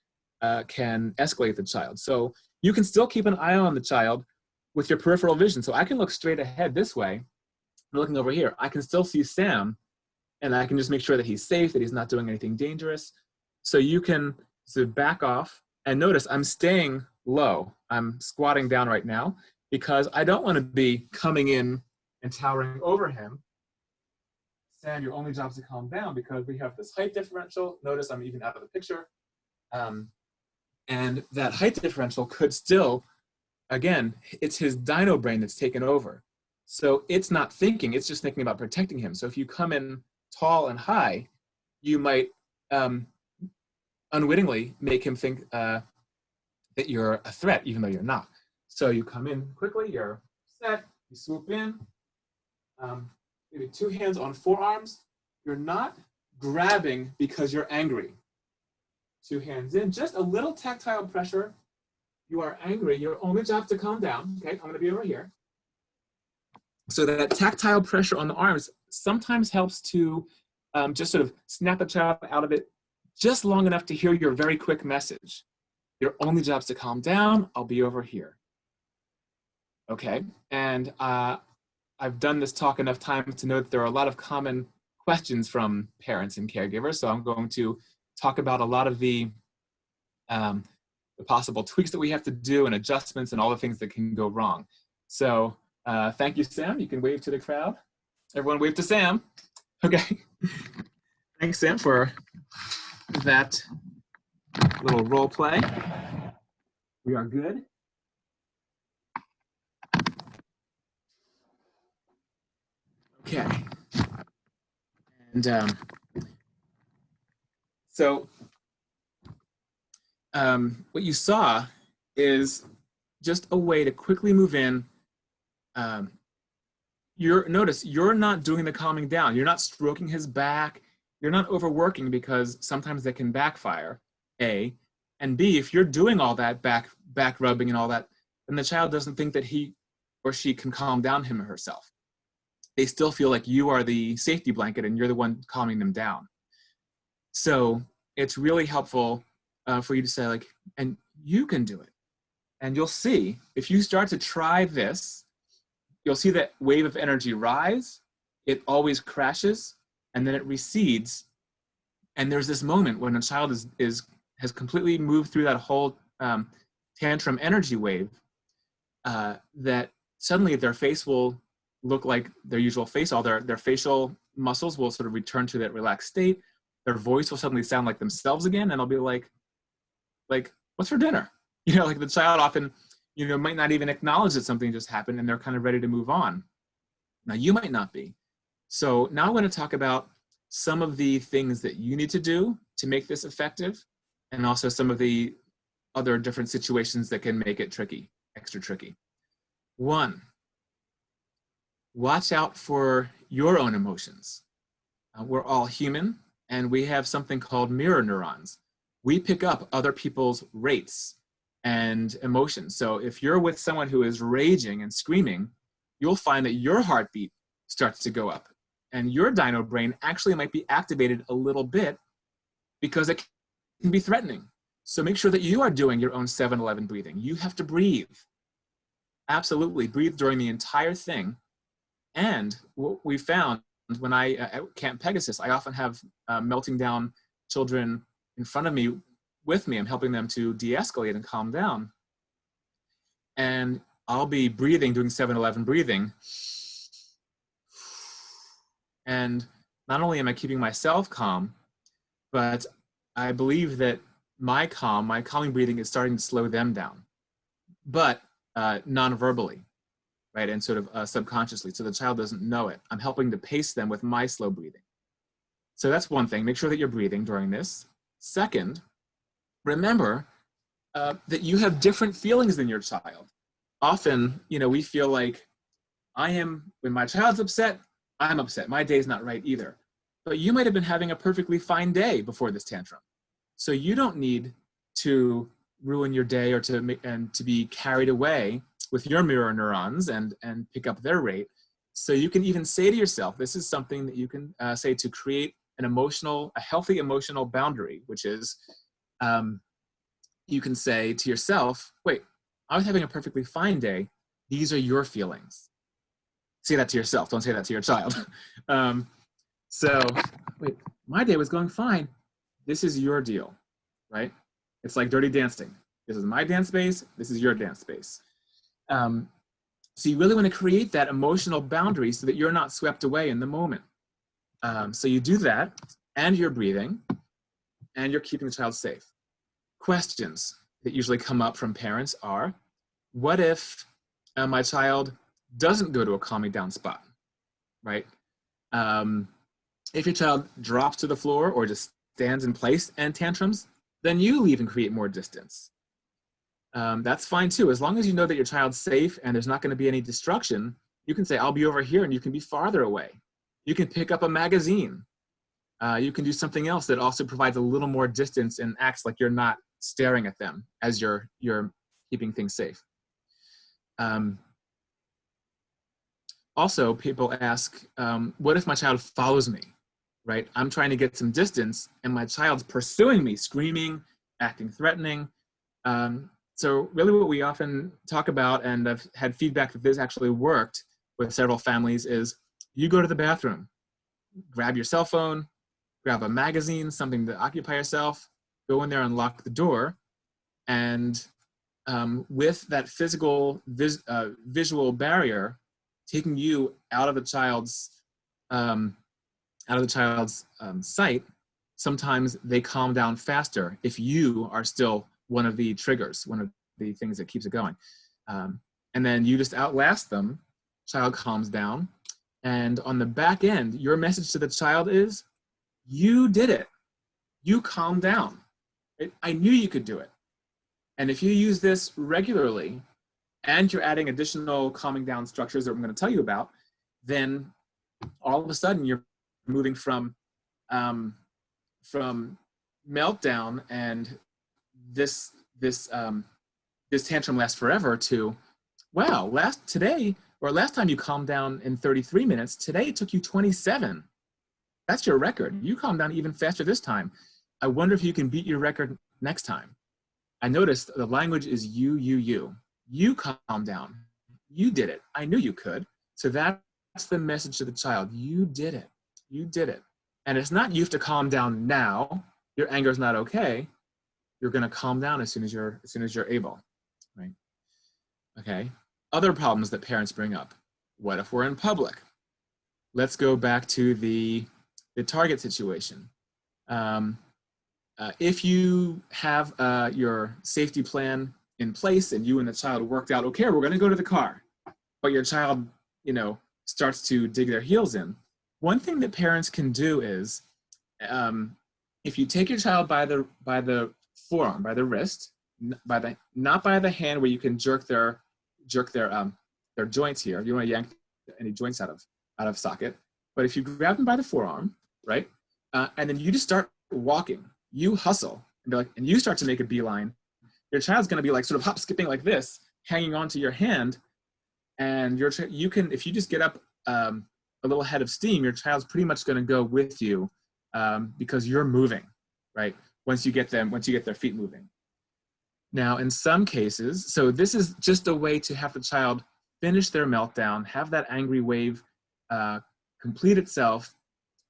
can escalate the child. So you can still keep an eye on the child with your peripheral vision. So I can look straight ahead this way. I'm looking over here. I can still see Sam, and I can just make sure that he's safe, that he's not doing anything dangerous. So you can back off, and notice I'm staying low. I'm squatting down right now because I don't want to be coming in and towering over him. Sam, your only job is to calm down, because we have this height differential. Notice I'm even out of the picture. And that height differential could still again, it's his dino brain that's taken over. So it's not thinking, it's just thinking about protecting him. So if you come in tall and high, you might unwittingly make him think that you're a threat, even though you're not. So you come in quickly, you're set, you swoop in, maybe 2 hands on forearms. You're not grabbing because you're angry. 2 hands in, just a little tactile pressure. You are angry, your only job is to calm down. Okay, I'm gonna be over here. So that tactile pressure on the arms sometimes helps to just sort of snap a child out of it just long enough to hear your very quick message. Your only job is to calm down, I'll be over here. Okay, and I've done this talk enough times to know that there are a lot of common questions from parents and caregivers, so I'm going to talk about a lot of the possible tweaks that we have to do and adjustments and all the things that can go wrong. So thank you, Sam. You can wave to the crowd. Everyone wave to Sam. Okay. Thanks, Sam, for that little role play. We are good. Okay. And so what you saw is just a way to quickly move in. Notice you're not doing the calming down. You're not stroking his back. You're not overworking, because sometimes that can backfire, A. And B, if you're doing all that back rubbing and all that, then the child doesn't think that he or she can calm down him or herself. They still feel like you are the safety blanket and you're the one calming them down. So it's really helpful for you to say, like, and you can do it. And you'll see, if you start to try this, you'll see that wave of energy rise, it always crashes, and then it recedes. And there's this moment when a child has completely moved through that whole tantrum energy wave, that suddenly their face will look like their usual face. All their facial muscles will sort of return to that relaxed state. Their voice will suddenly sound like themselves again, and they'll be like, what's for dinner? You know, like the child often, might not even acknowledge that something just happened, and they're kind of ready to move on. Now, you might not be. So now I'm going to talk about some of the things that you need to do to make this effective, and also some of the other different situations that can make it tricky, extra tricky. 1, watch out for your own emotions. We're all human, and we have something called mirror neurons. We pick up other people's rates and emotions. So if you're with someone who is raging and screaming, you'll find that your heartbeat starts to go up, and your dino brain actually might be activated a little bit because it can be threatening. So make sure that you are doing your own 7-11 breathing. You have to breathe. Absolutely, breathe during the entire thing. And what we found when at Camp Pegasus, I often have melting down children in front of me with me. I'm helping them to de-escalate and calm down. And I'll be breathing, doing 7-11 breathing. And not only am I keeping myself calm, but I believe that my calming breathing is starting to slow them down, but non-verbally, right? And sort of subconsciously, so the child doesn't know it. I'm helping to pace them with my slow breathing. So that's one thing. Make sure that you're breathing during this. Second, remember that you have different feelings than your child. Often, we feel like when my child's upset, I'm upset. My day's not right either. But you might have been having a perfectly fine day before this tantrum. So you don't need to ruin your day or to be carried away with your mirror neurons and pick up their rate. So you can even say to yourself, this is something that you can say to create a healthy emotional boundary, which is you can say to yourself, wait, I was having a perfectly fine day. These are your feelings. Say that to yourself. Don't say that to your child. So, wait, my day was going fine. This is your deal, right? It's like Dirty Dancing. This is my dance space. This is your dance space. So you really want to create that emotional boundary so that you're not swept away in the moment. So you do that, and you're breathing, and you're keeping the child safe. Questions that usually come up from parents are, What if my child doesn't go to a calming down spot, right? If your child drops to the floor or just stands in place and tantrums, then you leave and create more distance. That's fine too. As long as you know that your child's safe and there's not going to be any destruction, you can say, I'll be over here, and you can be farther away. You can pick up a magazine. You can do something else that also provides a little more distance and acts like you're not staring at them as you're keeping things safe. Also, people ask, what if my child follows me, right? I'm trying to get some distance and my child's pursuing me, screaming, acting threatening. So really what we often talk about, and I've had feedback that this actually worked with several families, is you go to the bathroom, grab your cell phone, grab a magazine, something to occupy yourself, go in there and lock the door, and with that physical visual barrier, taking you out of the child's sight, sometimes they calm down faster if you are still one of the triggers, one of the things that keeps it going. And then you just outlast them, child calms down, and on the back end, your message to the child is, you did it. You calmed down. I knew you could do it. And if you use this regularly, and you're adding additional calming down structures that I'm going to tell you about, then all of a sudden you're moving from meltdown and this tantrum lasts forever to, wow, last time you calmed down in 33 minutes, today it took you 27. That's your record. You calmed down even faster this time. I wonder if you can beat your record next time. I noticed the language is you. You calm down. You did it. I knew you could. So that's the message to the child. You did it. You did it. And it's not you have to calm down now. Your anger is not okay. You're going to calm down as soon as you're able, right? Okay. Other problems that parents bring up. What if we're in public? Let's go back to the target situation. If you have your safety plan in place and you and the child worked out, okay, we're going to go to the car, but your child, starts to dig their heels in. One thing that parents can do is, if you take your child by the forearm, by the wrist, not by the hand where you can jerk their joints here. You want to yank any joints out of socket, but if you grab them by the forearm, right, and then you just start walking, you hustle, and you start to make a beeline. Your child's going to be like sort of hop skipping like this, hanging onto your hand, and you can, if you just get up a little head of steam, your child's pretty much going to go with you because you're moving, right? Once you get their feet moving. Now, in some cases, so this is just a way to have the child finish their meltdown, have that angry wave complete itself,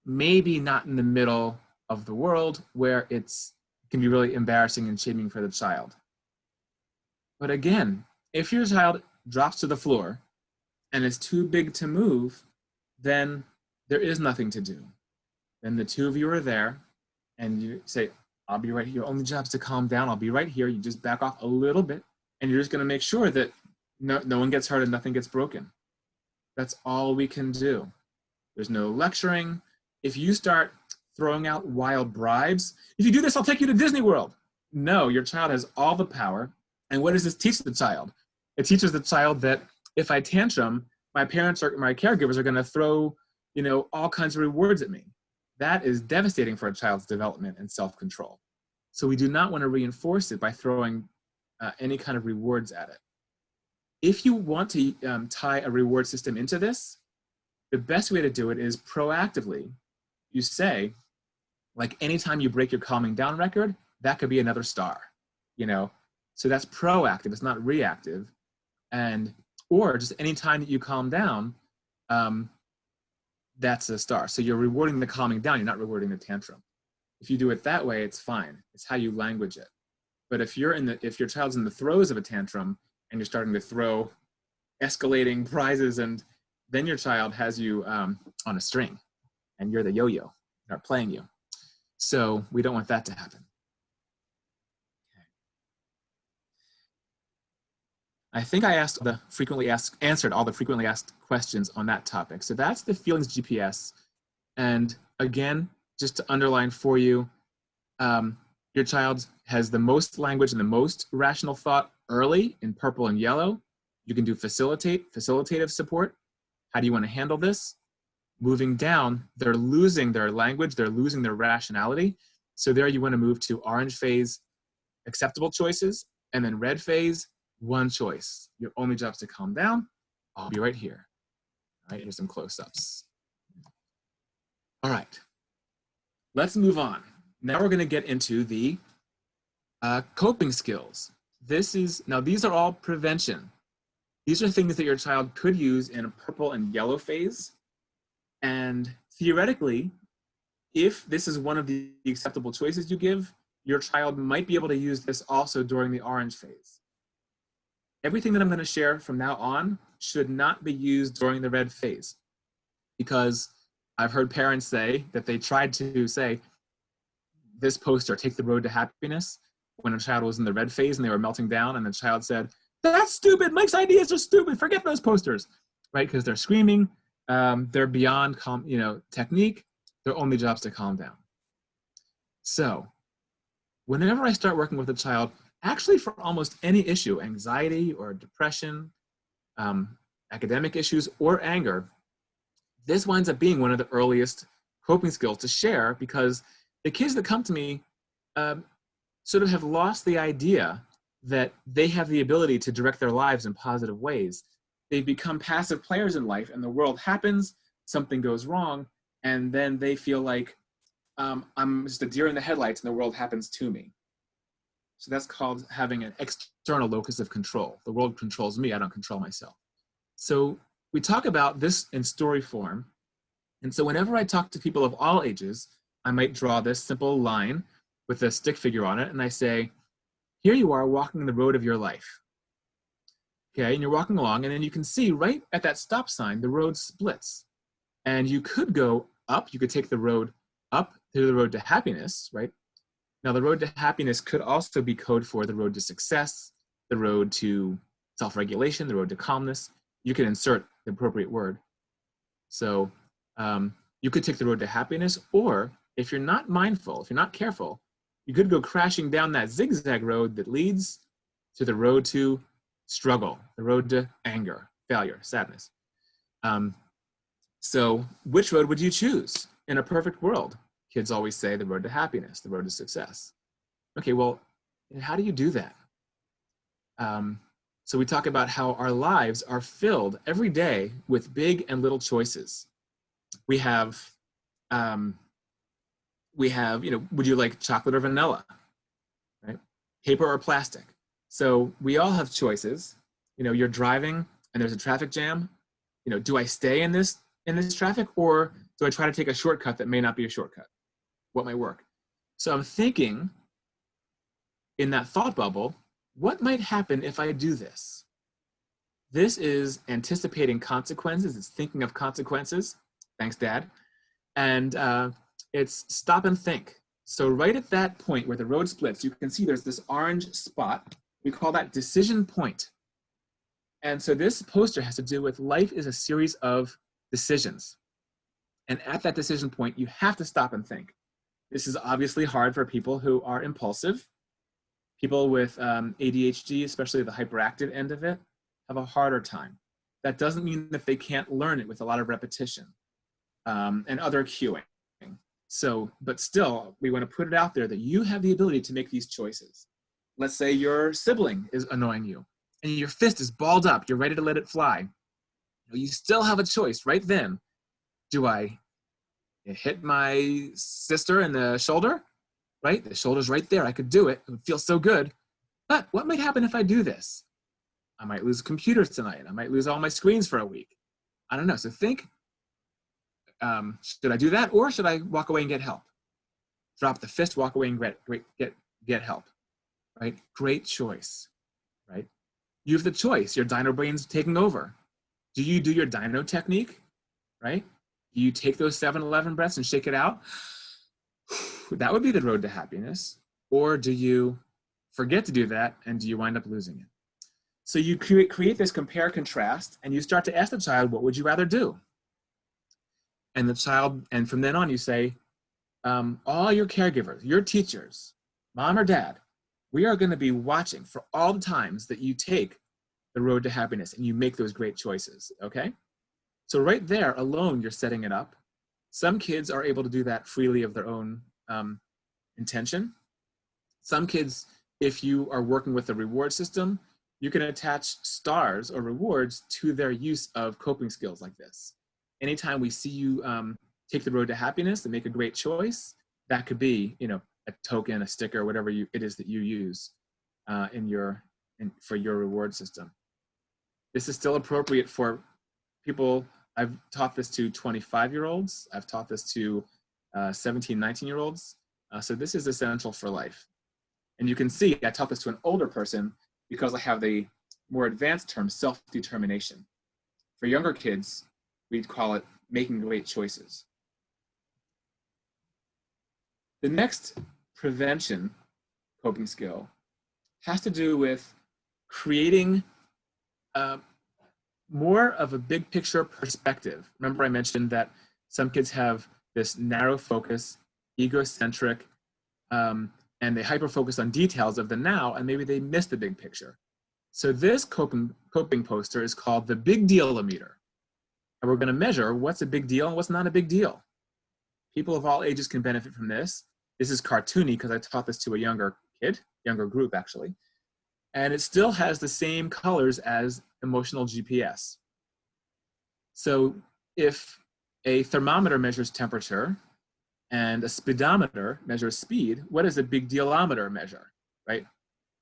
maybe not in the middle of the world where it can be really embarrassing and shaming for the child. But again, if your child drops to the floor and is too big to move, then there is nothing to do. Then the two of you are there and you say, I'll be right here. Your only job is to calm down. I'll be right here. You just back off a little bit and you're just going to make sure that no one gets hurt and nothing gets broken. That's all we can do. There's no lecturing. If you start throwing out wild bribes, if you do this, I'll take you to Disney World. No, your child has all the power. And what does this teach the child? It teaches the child that if I tantrum, my parents or my caregivers are going to throw, all kinds of rewards at me. That is devastating for a child's development and self-control. So we do not want to reinforce it by throwing any kind of rewards at it. If you want to tie a reward system into this, the best way to do it is proactively. You say, like anytime you break your calming down record, that could be another star, So that's proactive, it's not reactive. Or just anytime that you calm down, that's a star. So you're rewarding the calming down, you're not rewarding the tantrum. If you do it that way, it's fine. It's how you language it. But if your child's in the throes of a tantrum and you're starting to throw escalating prizes, and then your child has you on a string and you're the yo-yo, they're playing you. So we don't want that to happen. I think I answered all the frequently asked questions on that topic. So that's the feelings GPS. And again, just to underline for you, your child has the most language and the most rational thought early in purple and yellow. You can do facilitative support. How do you want to handle this? Moving down, they're losing their language, they're losing their rationality. So there you want to move to orange phase, acceptable choices, and then red phase, one choice. Your only job is to calm down. I'll be right here. All right, here's some close-ups. All right, let's move on. Now we're going to get into the coping skills. Now these are all prevention. These are things that your child could use in a purple and yellow phase. And theoretically, if this is one of the acceptable choices you give, your child might be able to use this also during the orange phase. Everything that I'm going to share from now on should not be used during the red phase, because I've heard parents say that they tried to say this poster, take the road to happiness, when a child was in the red phase and they were melting down, and the child said, that's stupid, Mike's ideas are stupid, forget those posters, right? Because they're screaming, they're beyond technique, their only job is to calm down. So whenever I start working with a child, actually for almost any issue, anxiety or depression, academic issues, or anger, this winds up being one of the earliest coping skills to share, because the kids that come to me sort of have lost the idea that they have the ability to direct their lives in positive ways. They've become passive players in life, and the world happens, something goes wrong, and then they feel like I'm just a deer in the headlights and the world happens to me. So that's called having an external locus of control. The world controls me, I don't control myself. So we talk about this in story form. And so whenever I talk to people of all ages, I might draw this simple line with a stick figure on it, and I say, here you are walking the road of your life. Okay, and you're walking along, and then you can see right at that stop sign, the road splits. And you could go up, you could take the road up to the road to happiness, right? Now, the road to happiness could also be code for the road to success, the road to self-regulation, the road to calmness. You can insert the appropriate word. So you could take the road to happiness, or if you're not mindful, if you're not careful, you could go crashing down that zigzag road that leads to the road to struggle, the road to anger, failure, sadness. So which road would you choose in a perfect world? Kids always say the road to happiness, the road to success. Okay, well, how do you do that? So we talk about how our lives are filled every day with big and little choices. We have, would you like chocolate or vanilla, right? Paper or plastic. So we all have choices. You're driving and there's a traffic jam. Do I stay in this traffic, or do I try to take a shortcut that may not be a shortcut? What might work? So I'm thinking in that thought bubble, what might happen if I do this? This is anticipating consequences. It's thinking of consequences. Thanks, Dad. And it's stop and think. So right at that point where the road splits, you can see there's this orange spot. We call that decision point. And so this poster has to do with life is a series of decisions. And at that decision point, you have to stop and think. This is obviously hard for people who are impulsive. People with ADHD, especially the hyperactive end of it, have a harder time. That doesn't mean that they can't learn it with a lot of repetition and other cueing. So, but still, we want to put it out there that you have the ability to make these choices. Let's say your sibling is annoying you and your fist is balled up, you're ready to let it fly. You still have a choice right then. Do I hit my sister in the shoulder? Right? The shoulder's right there. I could do it. It would feel so good. But what might happen if I do this? I might lose computers tonight. I might lose all my screens for a week. I don't know. So think, should I do that, or should I walk away and get help? Drop the fist, walk away and get help. Right? Great choice. Right? You have the choice. Your dino brain's taking over. Do you do your dino technique? Right? Do you take those 7-11 breaths and shake it out? That would be the road to happiness. Or do you forget to do that, and do you wind up losing it? So you create this compare contrast, and you start to ask the child, what would you rather do? And the child, and from then on you say, all your caregivers, your teachers, mom or dad, we are going to be watching for all the times that you take the road to happiness and you make those great choices, okay? So right there alone, you're setting it up. Some kids are able to do that freely of their own intention. Some kids, if you are working with a reward system, you can attach stars or rewards to their use of coping skills like this. Anytime we see you take the road to happiness and make a great choice, that could be, you know, a token, a sticker, whatever it is that you use for your reward system. This is still appropriate for people. I've taught this to 25-year-olds. I've taught this to 17, 19-year-olds. So this is essential for life. And you can see I taught this to an older person because I have the more advanced term, self-determination. For younger kids, we'd call it making great choices. The next prevention coping skill has to do with creating more of a big picture perspective. Remember I mentioned that some kids have this narrow focus, egocentric, and they hyper-focus on details of the now, and maybe they miss the big picture. So this coping poster is called the big deal-o-meter. And we're going to measure what's a big deal and what's not a big deal. People of all ages can benefit from this. This is cartoony because I taught this to a younger group actually. And it still has the same colors as emotional GPS. So if a thermometer measures temperature and a speedometer measures speed, what does a big dealometer measure, right?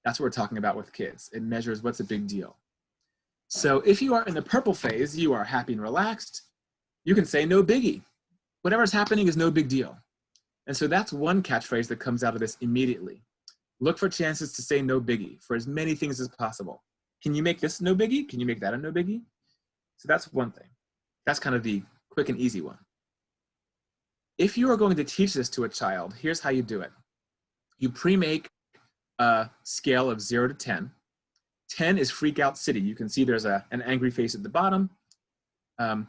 That's what we're talking about with kids. It measures what's a big deal. So if you are in the purple phase, you are happy and relaxed, you can say no biggie. Whatever's happening is no big deal. And so that's one catchphrase that comes out of this immediately. Look for chances to say no biggie for as many things as possible. Can you make this no biggie? Can you make that a no biggie? So that's one thing. That's kind of the quick and easy one. If you are going to teach this to a child, here's how you do it. You pre-make a scale of 0 to 10. 10 is freak out city. You can see there's an angry face at the bottom. And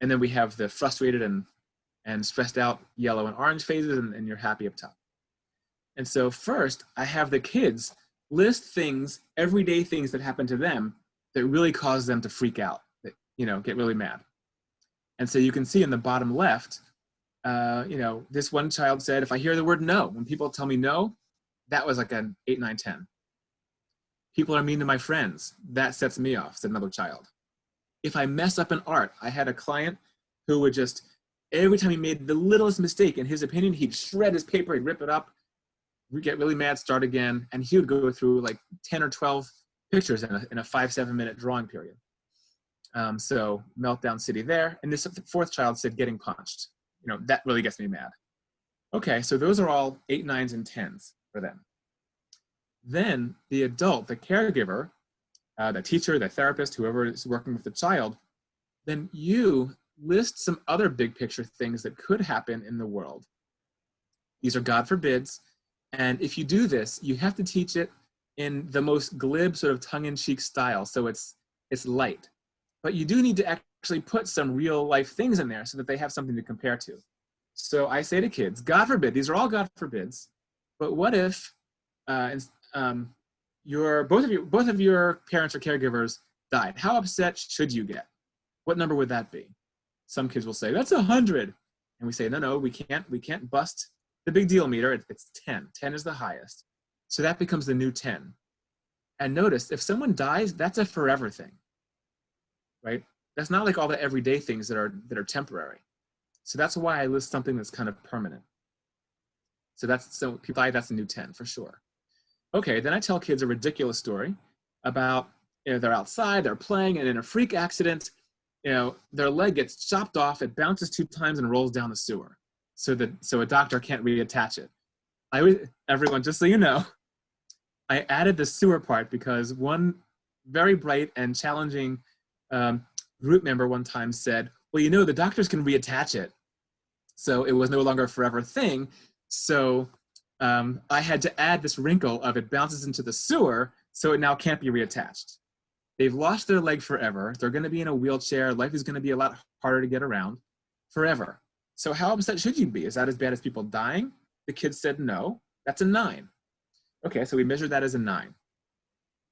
then we have the frustrated and stressed out yellow and orange phases, and you're happy up top. And so first, I have the kids list things, everyday things that happen to them that really cause them to freak out, that, you know, get really mad. And so you can see in the bottom left, you know, this one child said, if I hear the word no, when people tell me no, that was like an 8, 9, 10. People are mean to my friends. That sets me off, said another child. If I mess up in art, I had a client who would just, every time he made the littlest mistake, in his opinion, he'd shred his paper, he'd rip it up, we'd get really mad, start again, and he would go through like 10 or 12 pictures in a 5-7 minute drawing period. So meltdown city there. And this fourth child said getting punched. You know, that really gets me mad. Okay, so those are all 8, 9s, and 10s for them. Then the adult, the caregiver, the teacher, the therapist, whoever is working with the child, then you list some other big picture things that could happen in the world. These are God forbids. And if you do this, you have to teach it in the most glib sort of tongue-in-cheek style. So it's light. But you do need to actually put some real life things in there so that they have something to compare to. So I say to kids, God forbid, these are all God forbids, but what if both of your parents or caregivers died? How upset should you get? What number would that be? Some kids will say, that's 100. And we say, no, we can't bust the big deal meter. It's 10. 10 is the highest. So that becomes the new 10. And notice, if someone dies, that's a forever thing, right? That's not like all the everyday things that are temporary. So that's why I list something that's kind of permanent. So people die, that's a new 10 for sure. Okay, then I tell kids a ridiculous story about, you know, they're outside, they're playing, and in a freak accident, you know, their leg gets chopped off, it bounces 2 times and rolls down the sewer. So a doctor can't reattach it. Everyone, just so you know, I added the sewer part because one very bright and challenging group member one time said, well, you know, the doctors can reattach it. So it was no longer a forever thing. So I had to add this wrinkle of it bounces into the sewer, so it now can't be reattached. They've lost their leg forever. They're going to be in a wheelchair. Life is going to be a lot harder to get around forever. So how upset should you be? Is that as bad as people dying? The kids said no. That's a 9. Okay, so we measured that as a 9.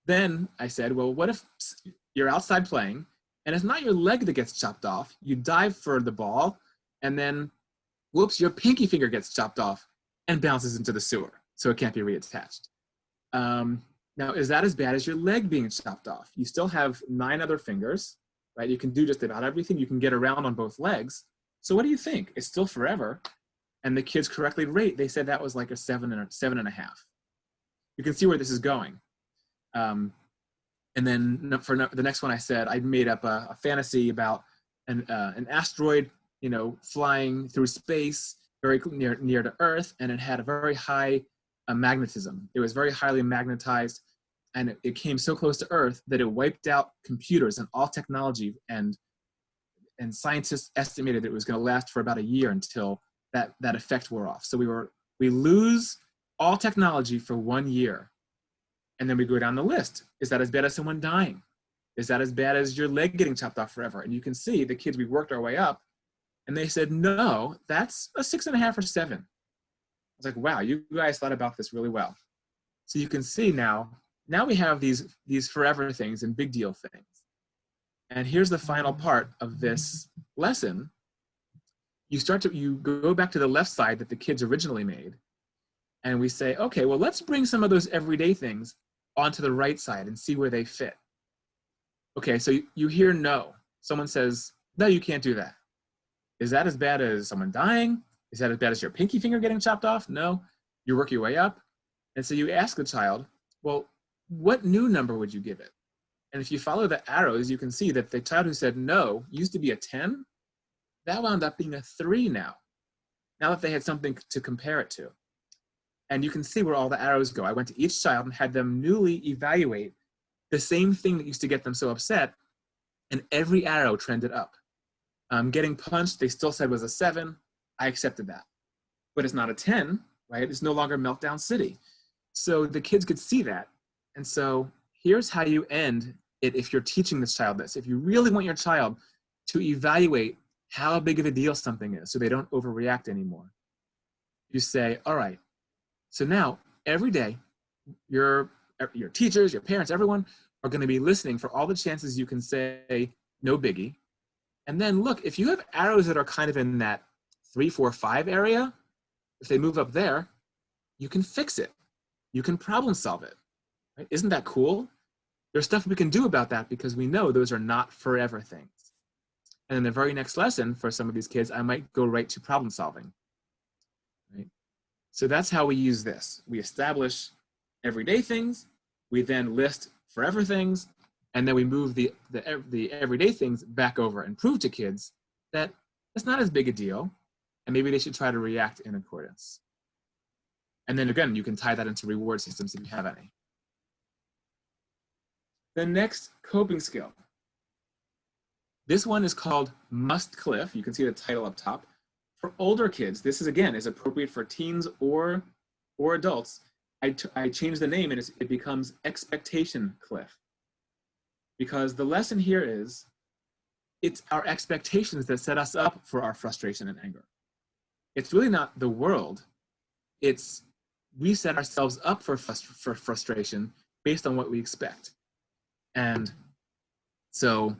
Then I said, well, what if you're outside playing and it's not your leg that gets chopped off? You dive for the ball and then, whoops, your pinky finger gets chopped off and bounces into the sewer, so it can't be reattached. Now, is that as bad as your leg being chopped off? You still have 9 other fingers, right? You can do just about everything. You can get around on both legs. So what do you think? It's still forever. And the kids correctly rate. They said that was like a 7.5. You can see where this is going. And then for the next one, I said I made up a fantasy about an asteroid, flying through space, very near to Earth, and it had a very high magnetism. It was very highly magnetized, and it came so close to Earth that it wiped out computers and all technology, and scientists estimated that it was going to last for about a year until that effect wore off. So we lose all technology for 1 year, and then we go down the list. Is that as bad as someone dying? Is that as bad as your leg getting chopped off forever? And you can see the kids, we worked our way up, and they said, no, that's a 6.5 or 7. I was like, wow, you guys thought about this really well. So you can see now we have these forever things and big deal things. And here's the final part of this lesson. You go back to the left side that the kids originally made, and we say, okay, well, let's bring some of those everyday things onto the right side and see where they fit. Okay, so you hear no. Someone says, no, you can't do that. Is that as bad as someone dying? Is that as bad as your pinky finger getting chopped off? No. You work your way up. And so you ask the child, well, what new number would you give it? And if you follow the arrows, you can see that the child who said no used to be a 10. That wound up being a 3 now that they had something to compare it to. And you can see where all the arrows go. I went to each child and had them newly evaluate the same thing that used to get them so upset, and every arrow trended up. Getting punched, they still said was a 7. I accepted that. But it's not a 10, right? It's no longer Meltdown City. So the kids could see that. And so here's how you end it if you're teaching this child this. If you really want your child to evaluate how big of a deal something is so they don't overreact anymore, you say, all right, so now every day, your teachers, your parents, everyone are going to be listening for all the chances you can say no biggie. And then look, if you have arrows that are kind of in that 3, 4, 5 area, if they move up there, you can fix it. You can problem solve it. Right? Isn't that cool? There's stuff we can do about that because we know those are not forever things. And in the very next lesson for some of these kids, I might go right to problem solving. Right? So that's how we use this. We establish everyday things, we then list forever things, and then we move the everyday things back over and prove to kids that it's not as big a deal, and maybe they should try to react in accordance. And then again, you can tie that into reward systems if you have any. The next coping skill. This one is called Must Cliff. You can see the title up top. For older kids, this is appropriate for teens or adults. I changed the name and it becomes Expectation Cliff. Because the lesson here is, it's our expectations that set us up for our frustration and anger. It's really not the world. It's we set ourselves up for frustration based on what we expect. And so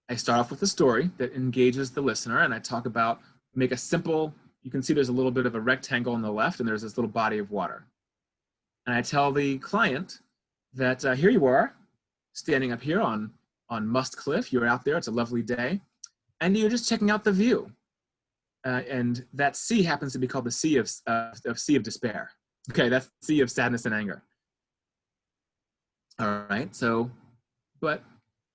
I start off with a story that engages the listener, and I talk about, make a simple, you can see there's a little bit of a rectangle on the left, and there's this little body of water. And I tell the client that here you are, standing up here on Must Cliff. You're out there, it's a lovely day, and you're just checking out the view. And that sea happens to be called the Sea of Despair. Okay, that's the Sea of Sadness and Anger. All right, so, but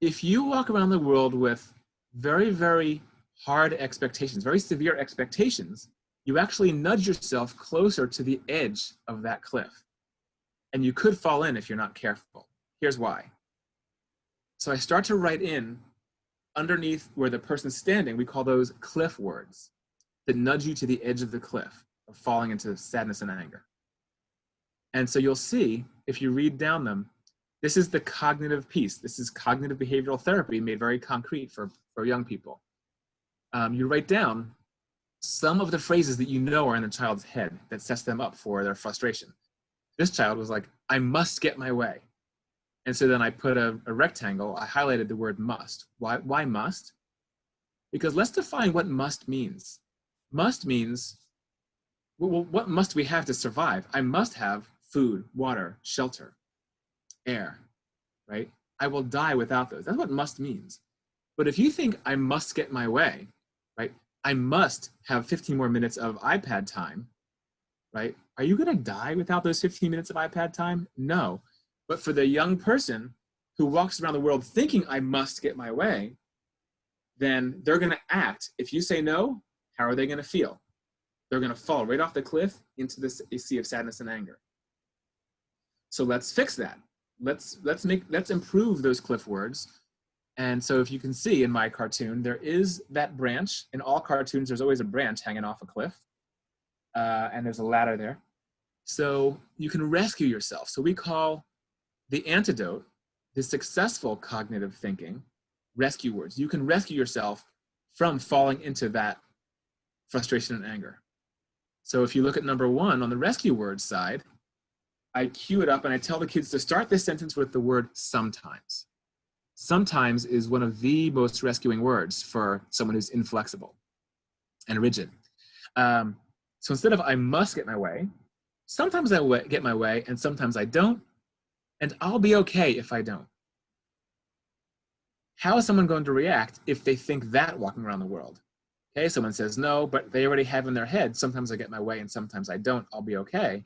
if you walk around the world with very, very hard expectations, very severe expectations, you actually nudge yourself closer to the edge of that cliff. And you could fall in if you're not careful. Here's why. So I start to write in underneath where the person's standing, we call those cliff words that nudge you to the edge of the cliff of falling into sadness and anger. And so you'll see, if you read down them, This is the cognitive piece. This is cognitive behavioral therapy made very concrete for young people. You write down some of the phrases that you know are in the child's head that sets them up for their frustration. This child was like, I must get my way. And so then I put a rectangle, I highlighted the word must. Why must? Because let's define what must means. Must means, well, what must we have to survive? I must have food, water, shelter, air, right? I will die without those. That's what must means. But if you think I must get my way, right? I must have 15 more minutes of iPad time, right? Are you gonna die without those 15 minutes of iPad time? No. But for the young person who walks around the world thinking I must get my way, then they're gonna act. If you say no, how are they gonna feel? They're gonna fall right off the cliff into this sea of sadness and anger. So let's fix that. Let's improve those cliff words. And so if you can see in my cartoon, there is that branch. In all cartoons, there's always a branch hanging off a cliff. And there's a ladder there. So you can rescue yourself. So we call the antidote, the successful cognitive thinking, rescue words. You can rescue yourself from falling into that frustration and anger. So if you look at number 1 on the rescue words side, I cue it up and I tell the kids to start this sentence with the word sometimes. Sometimes is one of the most rescuing words for someone who's inflexible and rigid. So instead of I must get my way, sometimes I get my way and sometimes I don't, and I'll be okay if I don't. How is someone going to react if they think that walking around the world? Okay, someone says no, but they already have in their head, sometimes I get my way and sometimes I don't, I'll be okay.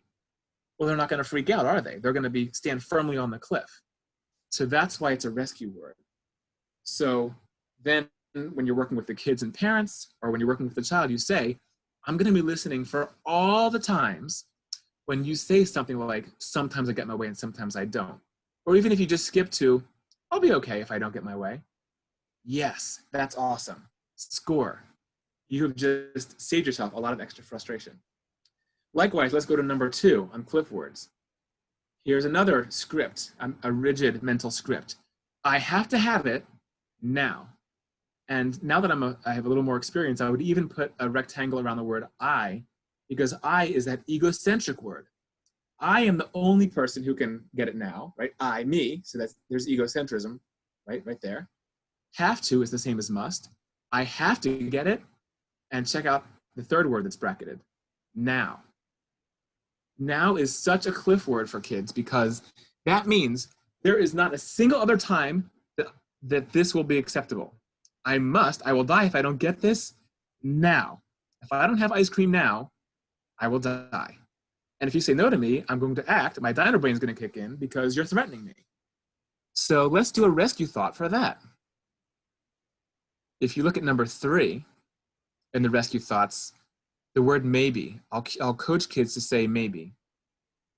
Well, they're not gonna freak out, are they? They're gonna stand firmly on the cliff. So that's why it's a rescue word. So then when you're working with the kids and parents, or when you're working with the child, you say, I'm gonna be listening for all the times when you say something like, sometimes I get my way and sometimes I don't. Or even if you just skip to, I'll be okay if I don't get my way. Yes, that's awesome. Score. You have just saved yourself a lot of extra frustration. Likewise, let's go to number 2 on cliff words. Here's another script, a rigid mental script. I have to have it now. And now that I have a little more experience, I would even put a rectangle around the word I, because I is that egocentric word. I am the only person who can get it now, right? I, me, so there's egocentrism, right there. Have to is the same as must. I have to get it, and check out the third word that's bracketed, now. Now is such a cliff word for kids because that means there is not a single other time that this will be acceptable. I will die if I don't get this now. If I don't have ice cream now, I will die. And if you say no to me, I'm going to act, my dino brain is going to kick in because you're threatening me. So let's do a rescue thought for that. If you look at number 3 in the rescue thoughts, the word maybe. I'll coach kids to say maybe.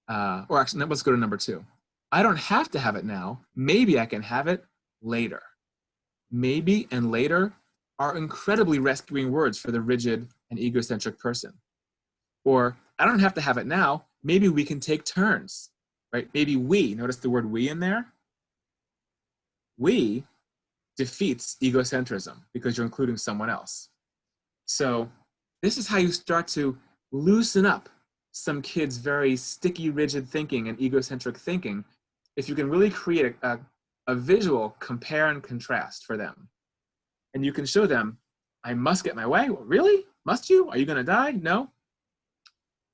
Or actually, let's go to number 2. I don't have to have it now. Maybe I can have it later. Maybe and later are incredibly rescuing words for the rigid and egocentric person. Or I don't have to have it now. Maybe we can take turns, right? Maybe we, notice the word we in there? We defeats egocentrism because you're including someone else. So this is how you start to loosen up some kids' very sticky, rigid thinking and egocentric thinking, if you can really create a visual compare and contrast for them. And you can show them, I must get my way. Really? Must you? Are you gonna die? No.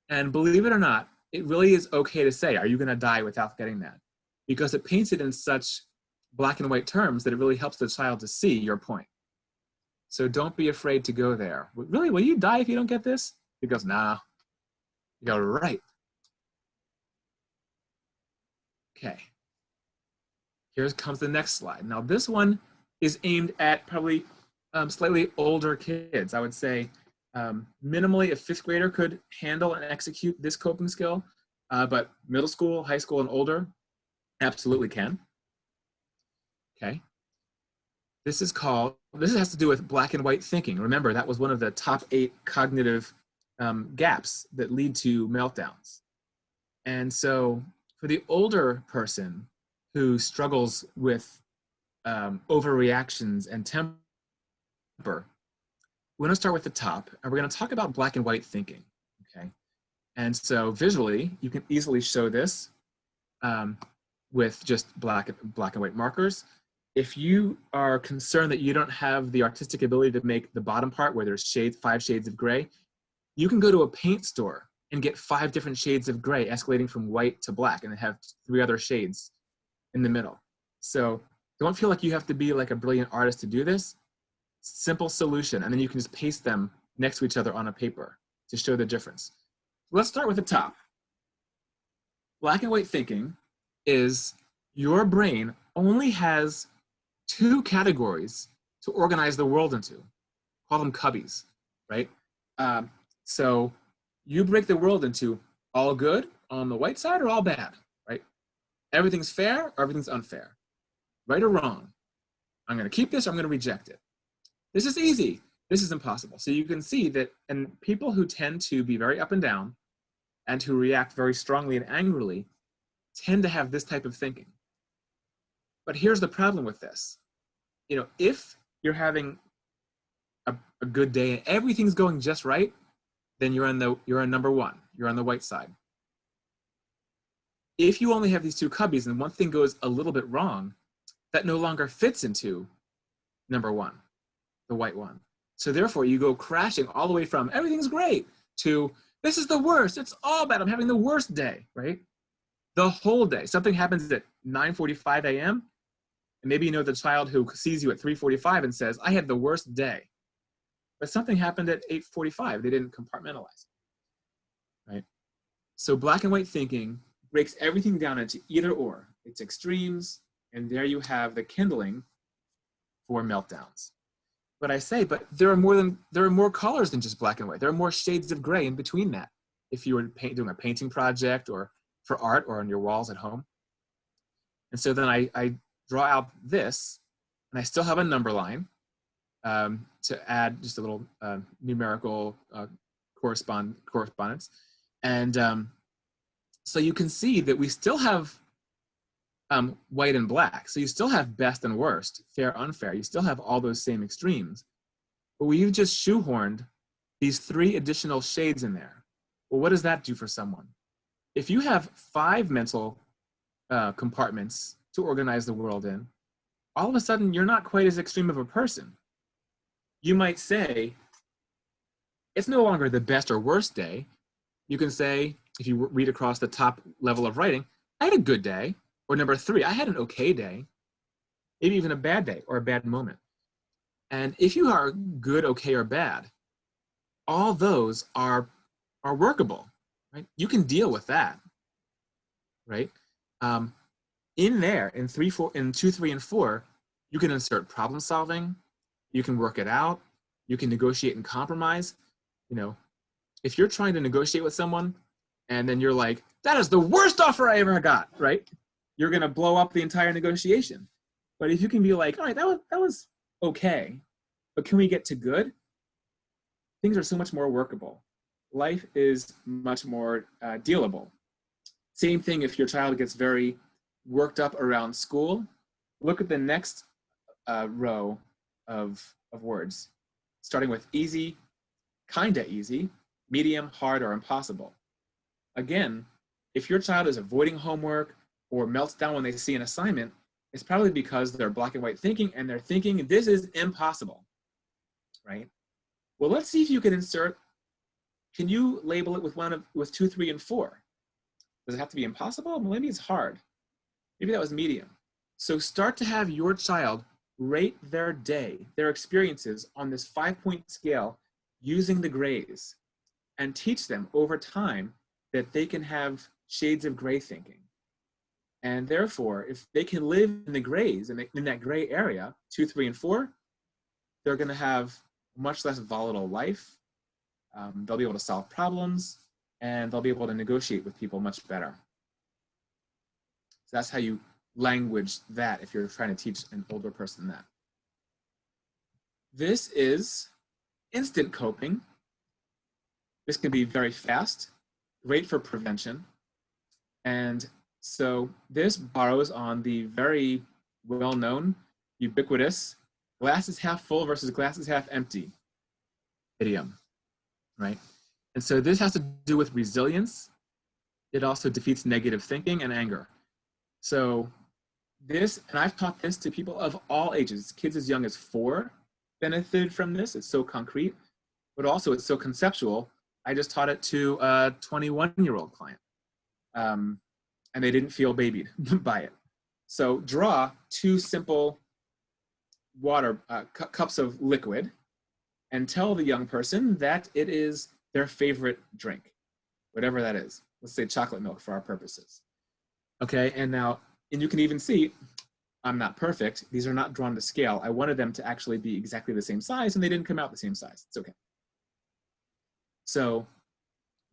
And believe it or not, it really is okay to say, are you gonna die without getting that? Because it paints it in such black and white terms that it really helps the child to see your point. So don't be afraid to go there. Really, will you die if you don't get this? He goes, nah. You go, right. Okay. Here comes the next slide. Now this one is aimed at probably slightly older kids. I would say minimally a 5th grader could handle and execute this coping skill, but middle school, high school, and older absolutely can. Okay. This has to do with black and white thinking. Remember, that was one of the top 8 cognitive gaps that lead to meltdowns. And so for the older person, who struggles with overreactions and temper, we're going to start with the top, and we're going to talk about black and white thinking, okay? And so visually, you can easily show this with just black and white markers. If you are concerned that you don't have the artistic ability to make the bottom part where there's 5 shades of gray, you can go to a paint store and get 5 different shades of gray, escalating from white to black, and have 3 other shades in the middle. So don't feel like you have to be like a brilliant artist to do this. Simple solution, and then you can just paste them next to each other on a paper to show the difference. Let's start with the top. Black and white thinking is your brain only has 2 categories to organize the world into. Call them cubbies, right? So you break the world into all good on the white side or all bad, right? Everything's fair or everything's unfair, right or wrong. I'm going to keep this or I'm going to reject it. This is easy. This is impossible. So you can see that, and people who tend to be very up and down and who react very strongly and angrily tend to have this type of thinking. But here's the problem with this. You know, if you're having a good day and everything's going just right, then you're on number 1. You're on the white side. If you only have these 2 cubbies and one thing goes a little bit wrong, that no longer fits into number 1, the white one. So therefore you go crashing all the way from everything's great to this is the worst, it's all bad, I'm having the worst day, right? The whole day. Something happens at 9:45 a.m. and maybe you know the child who sees you at 3:45 and says, I had the worst day. But something happened at 8:45. They didn't compartmentalize, right? So black and white thinking breaks everything down into either or. It's extremes, and there you have the kindling for meltdowns. But there are more colors than just black and white. There are more shades of gray in between that. If you were doing a painting project or for art or on your walls at home. And so then I draw out this, and I still have a number line to add just a little numerical correspondence. And so you can see that we still have white and black. So you still have best and worst, fair, unfair. You still have all those same extremes. But we've just shoehorned these 3 additional shades in there. Well, what does that do for someone? If you have 5 mental compartments to organize the world in, all of a sudden you're not quite as extreme of a person. You might say, it's no longer the best or worst day. You can say, if you read across the top level of writing, I had a good day. Or number 3, I had an okay day. Maybe even a bad day or a bad moment. And if you are good, okay, or bad, all those are workable, right? You can deal with that, right? In there, in 2, 3, and 4, you can insert problem solving. You can work it out. You can negotiate and compromise. You know, if you're trying to negotiate with someone and then you're like, that is the worst offer I ever got, right? You're going to blow up the entire negotiation. But if you can be like, all right, that was okay, but can we get to good? Things are so much more workable. Life is much more dealable. Same thing if your child gets very worked up around school. Look at the next row of words, starting with easy, kinda easy, medium, hard, or impossible. Again, if your child is avoiding homework or melts down when they see an assignment, it's probably because they're black and white thinking and they're thinking this is impossible, right? Well, let's see if you can insert, can you label it with 2, 3, and 4? Does it have to be impossible? Well, maybe it's hard. Maybe that was medium. So start to have your child rate their day, their experiences on this 5-point scale using the grays, and teach them over time that they can have shades of gray thinking. And therefore, if they can live in the grays, in that gray area, 2, 3, and 4, they're going to have a much less volatile life. They'll be able to solve problems, and they'll be able to negotiate with people much better. So that's how you language that if you're trying to teach an older person that. This is instant coping. This can be very fast, great for prevention, and So this borrows on the very well-known, ubiquitous, glass is half full versus glass is half empty idiom, right? And so this has to do with resilience. It also defeats negative thinking and anger. So this, and I've taught this to people of all ages, kids as young as 4 benefited from this. It's so concrete, but also it's so conceptual. I just taught it to a 21-year-old client, and they didn't feel babied by it. So draw 2 simple water cups of liquid and tell the young person that it is their favorite drink, whatever that is. Let's say chocolate milk for our purposes. Okay, and now, and you can even see, I'm not perfect. These are not drawn to scale. I wanted them to actually be exactly the same size, and they didn't come out the same size. It's okay. So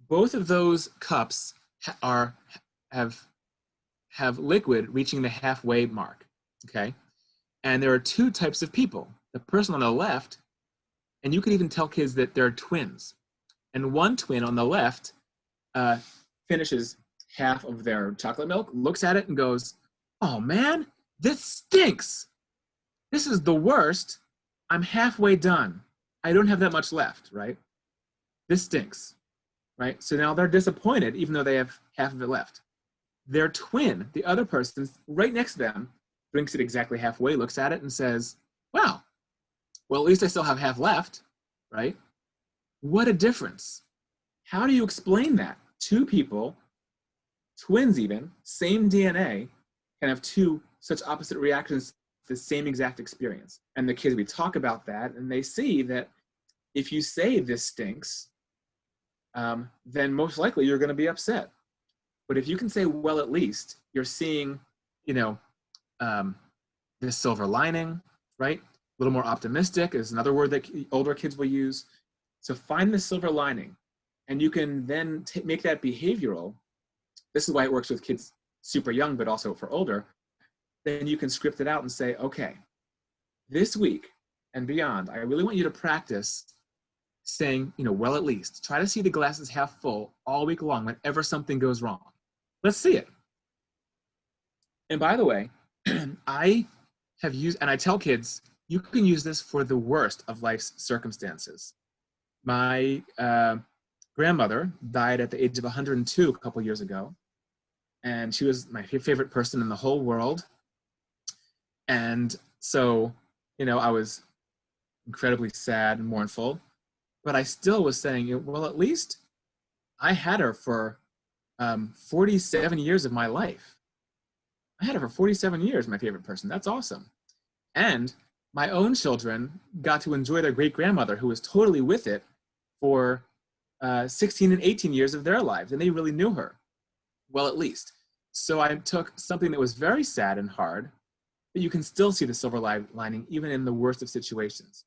both of those cups have liquid reaching the halfway mark, okay? And there are 2 types of people. The person on the left, and you can even tell kids that they're twins. And one twin on the left finishes half of their chocolate milk, looks at it and goes, oh man, this stinks. This is the worst. I'm halfway done. I don't have that much left, right? This stinks, right? So now they're disappointed even though they have half of it left. Their twin, the other person right next to them, drinks it exactly halfway, looks at it and says, wow, well, at least I still have half left, right? What a difference. How do you explain that? 2 people, twins even, same DNA, can have 2 such opposite reactions to the same exact experience. And the kids, we talk about that, and they see that if you say this stinks, then most likely you're going to be upset. But if you can say, well, at least, you're seeing, you know, this silver lining, right? A little more optimistic is another word that older kids will use. So find the silver lining, and you can then make that behavioral. This is why it works with kids super young, but also for older. Then you can script it out and say, okay, this week and beyond, I really want you to practice saying, you know, well, at least. Try to see the glasses half full all week long whenever something goes wrong. Let's see it. And by the way, I have used, and I tell kids, you can use this for the worst of life's circumstances. My grandmother died at the age of 102 a couple years ago, and she was my favorite person in the whole world. And so, you know, I was incredibly sad and mournful, but I still was saying, well, at least I had her for 47 years of my life. I had her for 47 years, my favorite person. That's awesome. And my own children got to enjoy their great-grandmother, who was totally with it for 16 and 18 years of their lives, and they really knew her. Well, at least. So I took something that was very sad and hard, but you can still see the silver lining even in the worst of situations.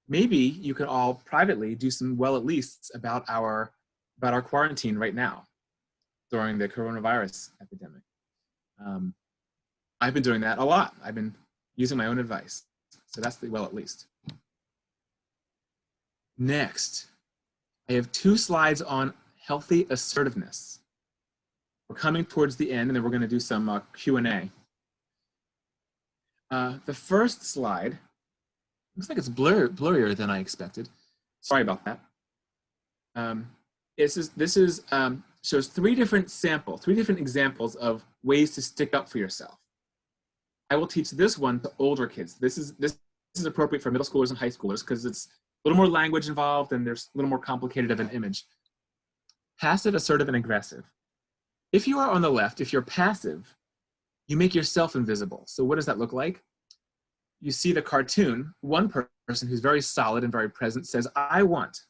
Maybe you could all privately do some well at leasts about our quarantine right now during the coronavirus epidemic. I've been doing that a lot. I've been using my own advice. So that's the well at least. Next, I have 2 slides on healthy assertiveness. We're coming towards the end, and then we're going to do some Q&A. The first slide looks like it's blurrier than I expected. Sorry about that. This shows 3 different examples of ways to stick up for yourself. I will teach this one to older kids. This is appropriate for middle schoolers and high schoolers because it's a little more language involved and there's a little more complicated of an image. Passive, assertive, and aggressive. If you are on the left, if you're passive, you make yourself invisible. So what does that look like? You see the cartoon, one person who's very solid and very present says, I want.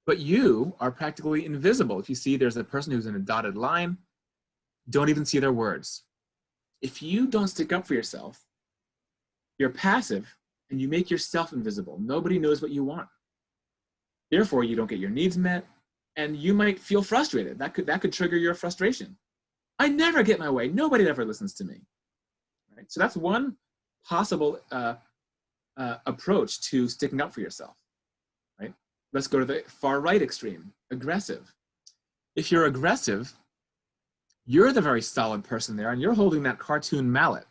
But you are practically invisible. If you see there's a person who's in a dotted line, don't even see their words. If you don't stick up for yourself, you're passive and you make yourself invisible. Nobody knows what you want. Therefore, you don't get your needs met and you might feel frustrated. That could trigger your frustration. I never get my way. Nobody ever listens to me. Right? So that's one possible approach to sticking up for yourself. Right? Let's go to the far right extreme, aggressive. If you're aggressive, You're the very solid person there, and you're holding that cartoon mallet,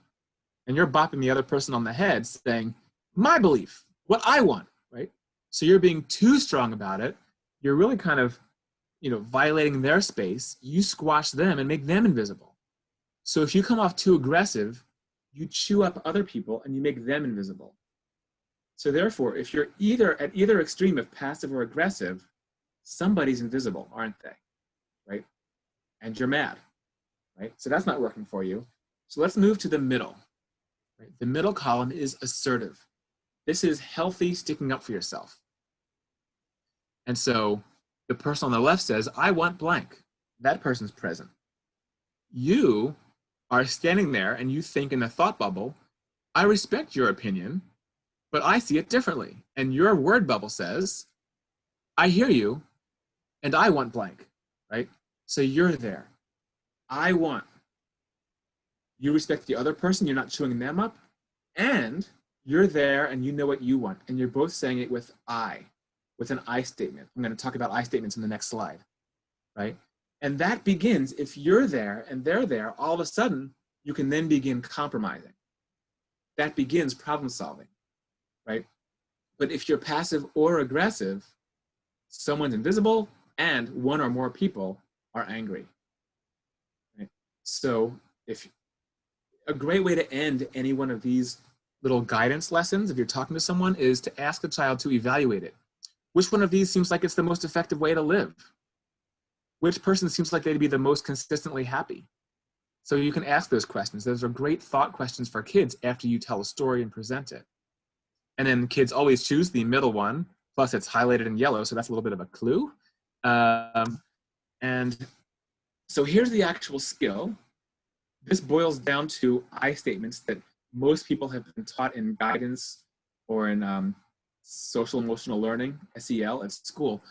and you're bopping the other person on the head saying, my belief, what I want, right? So you're being too strong about it. You're really kind of, violating their space. You squash them and make them invisible. So if you come off too aggressive, you chew up other people and you make them invisible. So therefore, if you're at either extreme of passive or aggressive, somebody's invisible, aren't they? Right? And you're mad, right? So that's not working for you. So let's move to the middle. Right? The middle column is assertive. This is healthy sticking up for yourself. And so the person on the left says, I want blank. That person's present. You are standing there and you think in the thought bubble, I respect your opinion, but I see it differently. And your word bubble says, I hear you and I want blank, right? So you're there. I want. You respect the other person, you're not chewing them up, and you're there and you know what you want. And you're both saying it with I, with an I statement. I'm going to talk about I statements in the next slide, right? And that begins, if you're there and they're there, all of a sudden, you can then begin compromising. That begins problem solving, right? But if you're passive or aggressive, someone's invisible and one or more people are angry, right? So if a great way to end any one of these little guidance lessons, if you're talking to someone, is to ask the child to evaluate it. Which one of these seems like it's the most effective way to live? Which person seems like they'd be the most consistently happy? So you can ask those questions. Those are great thought questions for kids after you tell a story and present it. And then kids always choose the middle one, plus it's highlighted in yellow, so that's a little bit of a clue. And so here's the actual skill. This boils down to I statements that most people have been taught in guidance or in social-emotional learning, SEL, at school.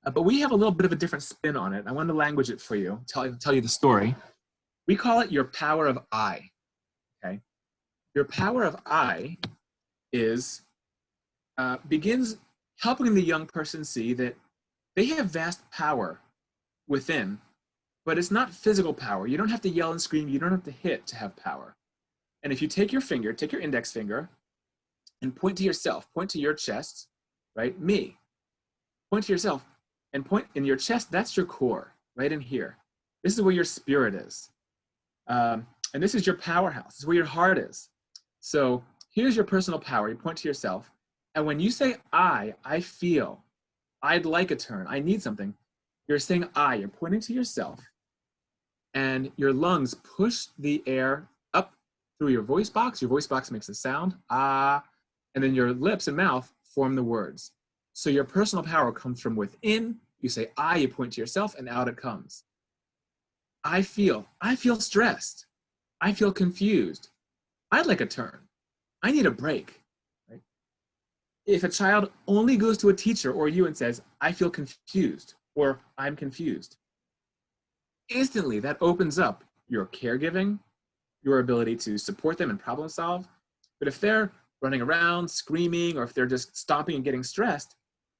But we have a little bit of a different spin on it. I want to language it for you, tell you the story. We call it your power of I, okay? Your power of I begins helping the young person see that they have vast power within, but it's not physical power. You don't have to yell and scream. You don't have to hit to have power. And if you take your index finger, and point to yourself, point to your chest, right? Me. Point to yourself and point in your chest. That's your core, right in here. This is where your spirit is. And this is your powerhouse. This is where your heart is. So here's your personal power. You point to yourself. And when you say I feel, I'd like a turn, I need something, you're saying I, you're pointing to yourself. And your lungs push the air up through your voice box. Your voice box makes a sound, ah, and then your lips and mouth form the words. So your personal power comes from within. You say I, you point to yourself, and out it comes. I feel stressed. I feel confused. I'd like a turn. I need a break. Right? If a child only goes to a teacher or you and says, I feel confused, or I'm confused, instantly that opens up your caregiving, your ability to support them and problem solve. But if they're running around, screaming, or if they're just stomping and getting stressed,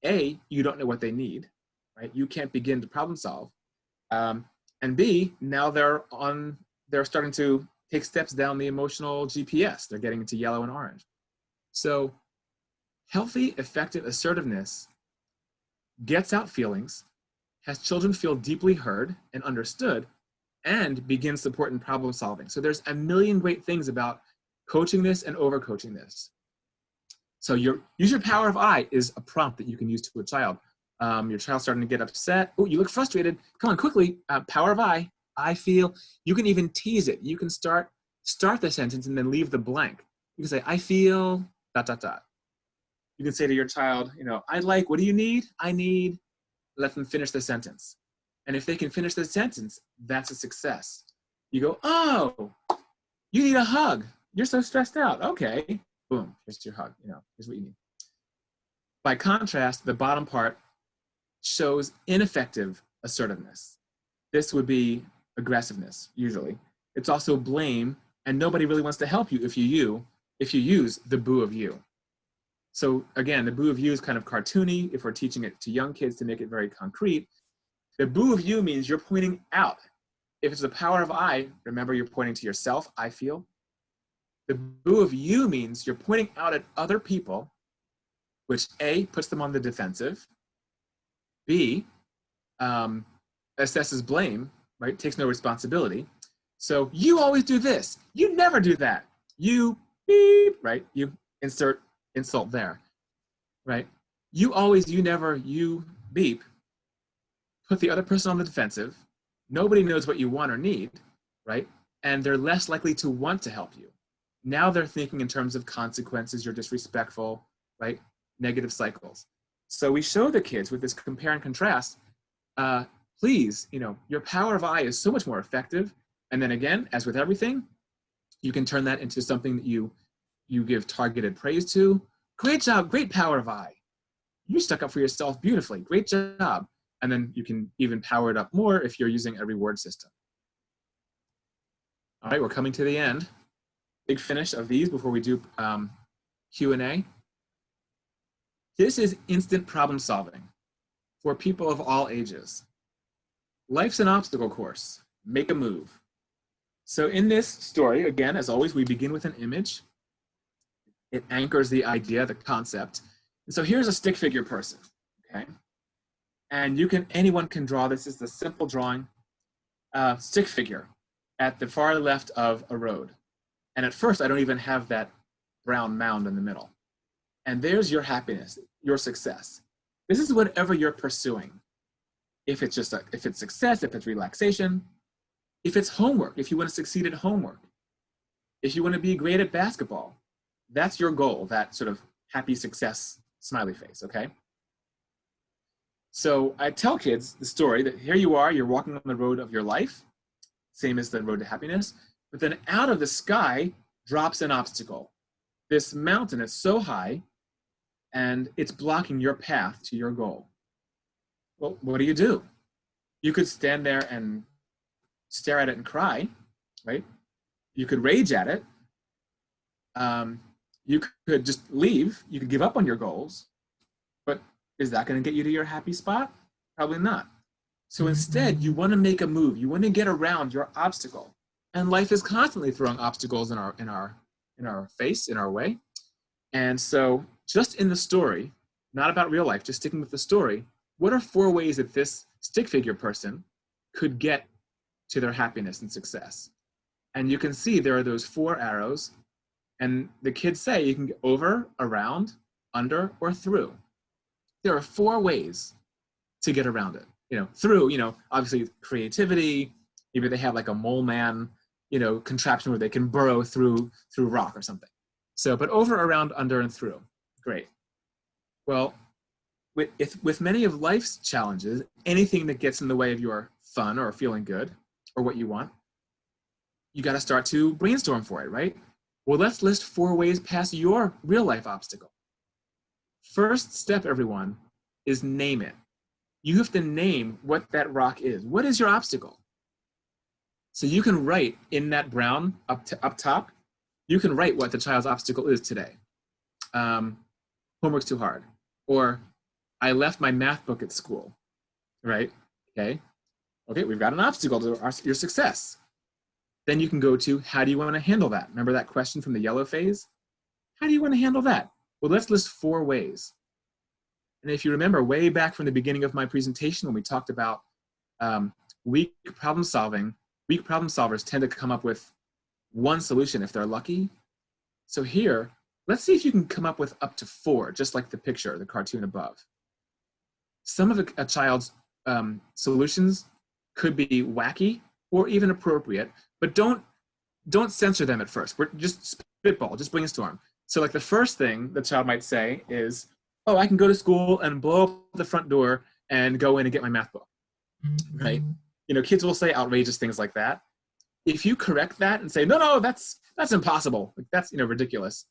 A, you don't know what they need, right? You can't begin to problem solve. And B, now they're starting to take steps down the emotional GPS. They're getting into yellow and orange. So healthy, effective assertiveness gets out feelings, has children feel deeply heard and understood, and begins support and problem solving. So there's a million great things about coaching this and overcoaching this. So use your power of I is a prompt that you can use to a child. Your child's starting to get upset. Oh, you look frustrated. Come on, quickly. Power of I feel. You can even tease it. You can start the sentence and then leave the blank. You can say, I feel, ... You can say to your child, I like, what do you need? I need, let them finish the sentence. And if they can finish the sentence, that's a success. You go, oh, you need a hug. You're so stressed out. Okay, boom, here's your hug. Here's what you need. By contrast, the bottom part shows ineffective assertiveness. This would be aggressiveness, usually. It's also blame, and nobody really wants to help you if you use the boo of you. So again, the boo of you is kind of cartoony if we're teaching it to young kids to make it very concrete. The boo of you means you're pointing out. if it's the power of I, remember you're pointing to yourself, I feel. The boo of you means you're pointing out at other people, which A, puts them on the defensive, B, assesses blame, right? Takes no responsibility. So you always do this. You never do that. You beep, right? You insert insult there, right? You always, you never, you beep. Put the other person on the defensive. Nobody knows what you want or need, right? And they're less likely to want to help you. Now they're thinking in terms of consequences, you're disrespectful, right? Negative cycles. So we show the kids with this compare and contrast, please, your power of I is so much more effective. And then again, as with everything, you can turn that into something that you give targeted praise to. Great job, great power of I. You stuck up for yourself beautifully, great job. And then you can even power it up more if you're using a reward system. All right, we're coming to the end. Big finish of these before we do Q&A. This is instant problem solving for people of all ages. Life's an obstacle course. Make a move. So in this story, again, as always, we begin with an image. It anchors the idea, the concept. And so here's a stick figure person, okay? And anyone can draw this. Is the simple drawing. Stick figure at the far left of a road. And at first, I don't even have that brown mound in the middle. And there's your happiness, your success. This is whatever you're pursuing. If it's success, if it's relaxation, if it's homework, if you want to succeed at homework, if you want to be great at basketball, that's your goal, that sort of happy success smiley face, okay? So I tell kids the story that here you are, you're walking on the road of your life, same as the road to happiness, but then out of the sky drops an obstacle. This mountain is so high and it's blocking your path to your goal. Well, what do? You could stand there and stare at it and cry, right? You could rage at it. You could just leave. You could give up on your goals. But is that going to get you to your happy spot? Probably not. So instead, you want to make a move. You want to get around your obstacle. And life is constantly throwing obstacles in our face, in our way. And so just in the story, not about real life, just sticking with the story, what are 4 ways that this stick figure person could get to their happiness and success? And you can see there are those 4 arrows. And the kids say you can get over, around, under, or through. There are 4 ways to get around it. Through, obviously creativity. Maybe they have like a mole man, contraption where they can burrow through rock or something. So, but over, around, under, and through. Great. Well, with many of life's challenges, anything that gets in the way of your fun or feeling good or what you want, you got to start to brainstorm for it, right? Well, let's list 4 ways past your real life obstacle. First step, everyone, is name it. You have to name what that rock is. What is your obstacle? So you can write in that brown up top, you can write what the child's obstacle is today. Homework's too hard. Or I left my math book at school, right? Okay, we've got an obstacle to your success. Then you can go to, how do you want to handle that? Remember that question from the yellow phase? How do you want to handle that? Well, let's list 4 ways. And if you remember way back from the beginning of my presentation when we talked about weak problem solving, weak problem solvers tend to come up with 1 solution if they're lucky. So here, let's see if you can come up with up to 4, just like the picture, the cartoon above. Some of a child's solutions could be wacky or even appropriate, but don't censor them at first. We're just spitball, just brainstorm. So like the first thing the child might say is, oh, I can go to school and blow up the front door and go in and get my math book, right? Kids will say outrageous things like that. If you correct that and say, no, that's impossible. Like, that's ridiculous.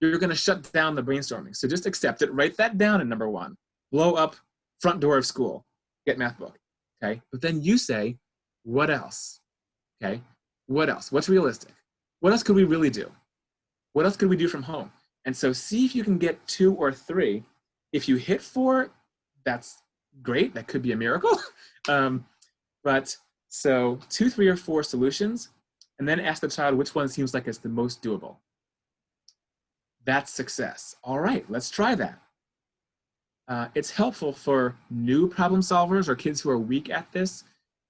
You're going to shut down the brainstorming. So just accept it. Write that down in number 1. Blow up front door of school. Get math book. Okay. But then you say, what else? Okay. What else? What's realistic? What else could we really do? What else could we do from home? And so see if you can get 2 or 3. If you hit 4, that's great. That could be a miracle. But So 2, 3, or 4 solutions, and then ask the child which one seems like it's the most doable. That's success. All right, let's try that. It's helpful for new problem solvers or kids who are weak at this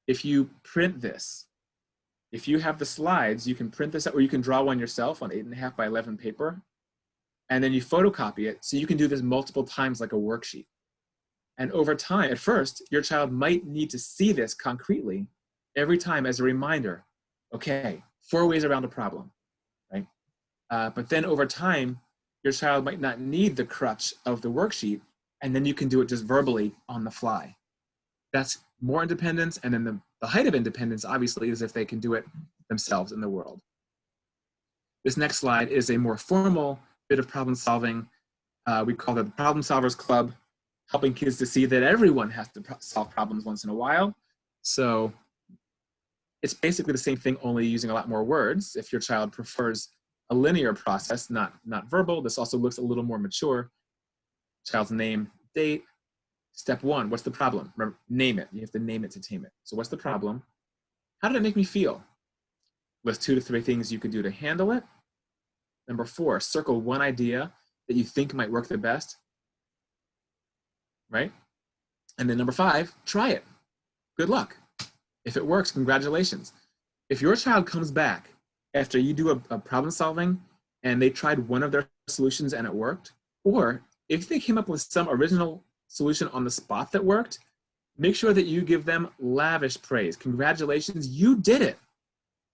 if you print this. If you have the slides, you can print this out, or you can draw one yourself on 8.5 by 11 paper, and then you photocopy it, so you can do this multiple times like a worksheet. And over time, at first, your child might need to see this concretely every time as a reminder. Okay, 4 ways around a problem, right? But then over time, your child might not need the crutch of the worksheet, and then you can do it just verbally on the fly. That's more independence, and then the height of independence, obviously, is if they can do it themselves in the world. This next slide is a more formal bit of problem solving. We call it the Problem Solvers Club, helping kids to see that everyone has to solve problems once in a while. So it's basically the same thing, only using a lot more words. If your child prefers a linear process, not verbal, this also looks a little more mature. Child's name, date. Step 1, what's the problem? Remember, name it. You have to name it to tame it. So what's the problem? How did it make me feel? List 2 to 3 things you could do to handle it. Number 4, circle one idea that you think might work the best, right? And then number 5, try it. Good luck. If it works, congratulations. If your child comes back after you do a problem solving and they tried one of their solutions and it worked, or if they came up with some original solution on the spot that worked, make sure that you give them lavish praise. Congratulations, you did it.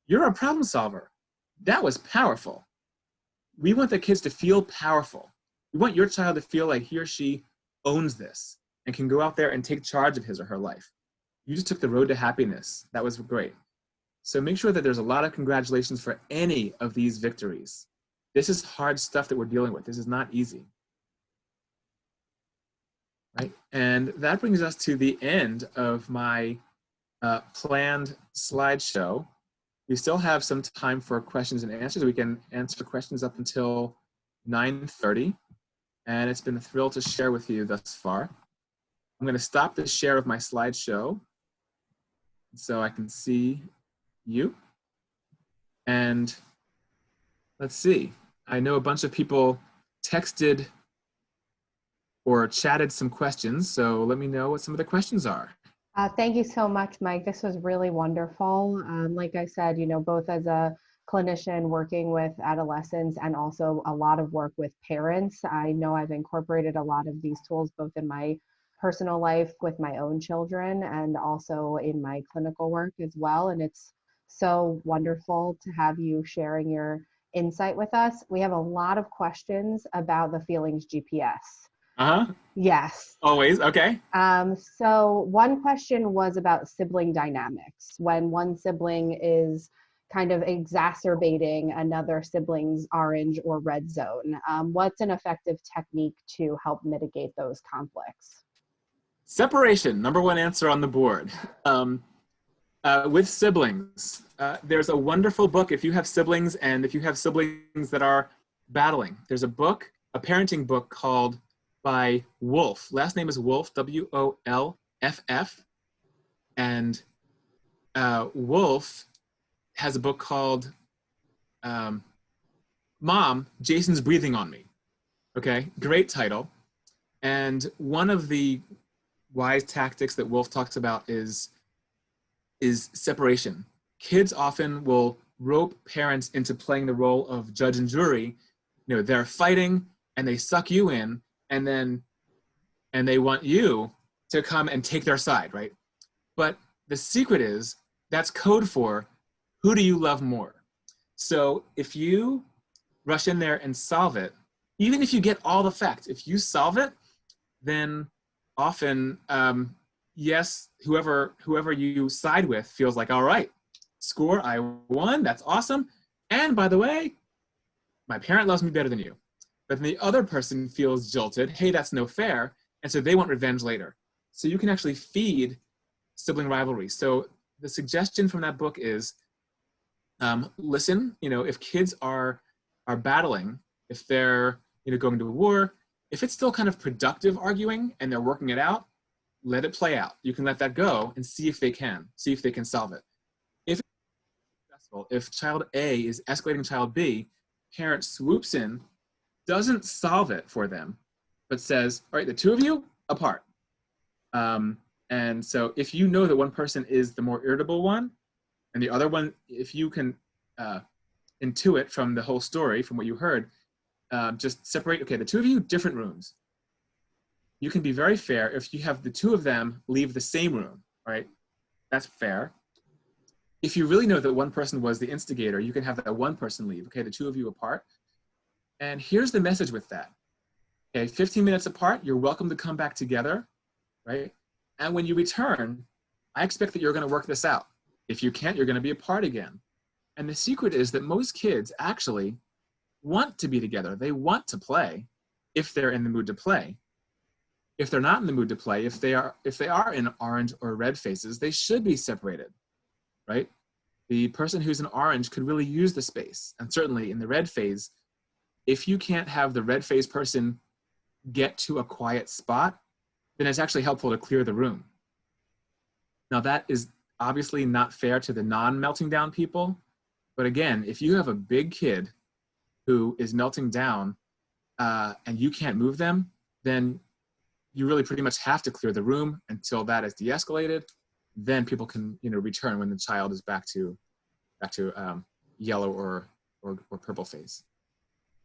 You're a problem solver. That was powerful. We want the kids to feel powerful. We want your child to feel like he or she owns this and can go out there and take charge of his or her life. You just took the road to happiness. That was great. So make sure that there's a lot of congratulations for any of these victories. This is hard stuff that we're dealing with. This is not easy. Right? And that brings us to the end of my planned slideshow. We still have some time for questions and answers. We can answer questions up until 9:30. And it's been a thrill to share with you thus far. I'm going to stop the share of my slideshow so I can see you. And let's see. I know a bunch of people texted or chatted some questions, so let me know what some of the questions are. Thank you so much, Mike. This was really wonderful. Like I said, you know, both as a clinician working with adolescents and also a lot of work with parents, I know I've incorporated a lot of these tools both in my personal life with my own children and also in my clinical work as well. And it's so wonderful to have you sharing your insight with us. We have a lot of questions about the feelings GPS. Uh-huh. Yes. Always, okay. So one question was about sibling dynamics. When one sibling is kind of exacerbating another sibling's orange or red zone, what's an effective technique to help mitigate those conflicts? Separation, number 1 answer on the board. With siblings, there's a wonderful book if you have siblings and if you have siblings that are battling. There's a book, a parenting book called by Wolf. Last name is Wolf, W-O-L-F-F. And Wolf has a book called Mom, Jason's Breathing on Me. Okay, great title. And one of the wise tactics that Wolf talks about is separation. Kids often will rope parents into playing the role of judge and jury. You know, they're fighting and they suck you in, and they want you to come and take their side, right? But the secret is that's code for who do you love more? So if you rush in there and solve it, even if you get all the facts, if you solve it, then often, yes, whoever you side with feels like, all right, score, I won, that's awesome. And by the way, my parent loves me better than you. But then the other person feels jilted, hey, that's no fair, and so they want revenge later. So you can actually feed sibling rivalry. So the suggestion from that book is, listen, you know, if kids are battling, if they're, you know, going to war, if it's still kind of productive arguing and they're working it out, let it play out. You can let that go and see if they can solve it. If it's successful, if child A is escalating child B, parent swoops in, doesn't solve it for them, but says, all right, the two of you apart. And so if you know that one person is the more irritable one, and the other one, if you can intuit from the whole story, from what you heard, just separate, okay, the two of you, different rooms. You can be very fair if you have the two of them leave the same room, right? That's fair. If you really know that one person was the instigator, you can have that one person leave, okay, the two of you apart. And here's the message with that. Okay, 15 minutes apart, you're welcome to come back together, right? And when you return, I expect that you're gonna work this out. If you can't, you're gonna be apart again. And the secret is that most kids actually want to be together. They want to play if they're in the mood to play. If they're not in the mood to play, if they are in orange or red phases, they should be separated, right? The person who's in orange could really use the space. And certainly in the red phase, if you can't have the red phase person get to a quiet spot, then it's actually helpful to clear the room. Now that is obviously not fair to the non-melting down people. But again, if you have a big kid who is melting down and you can't move them, then you really pretty much have to clear the room until that is de-escalated. Then people can, return when the child is back to yellow or purple phase.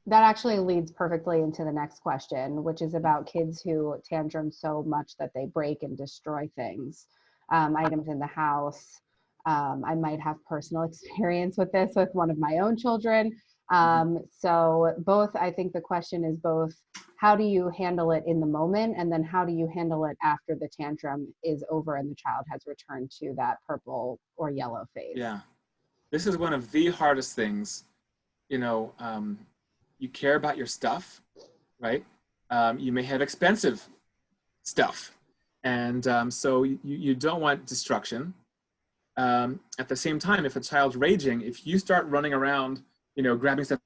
That actually leads perfectly into the next question, which is about kids who tantrum so much that they break and destroy things, items in the house. I might have personal experience with this with one of my own children. So both, I think the question is both, how do you handle it in the moment? And then how do you handle it after the tantrum is over and the child has returned to that purple or yellow phase? Yeah, this is one of the hardest things. You care about your stuff, right? You may have expensive stuff. And so you don't want destruction. At the same time, if a child's raging, if you start running around, grabbing stuff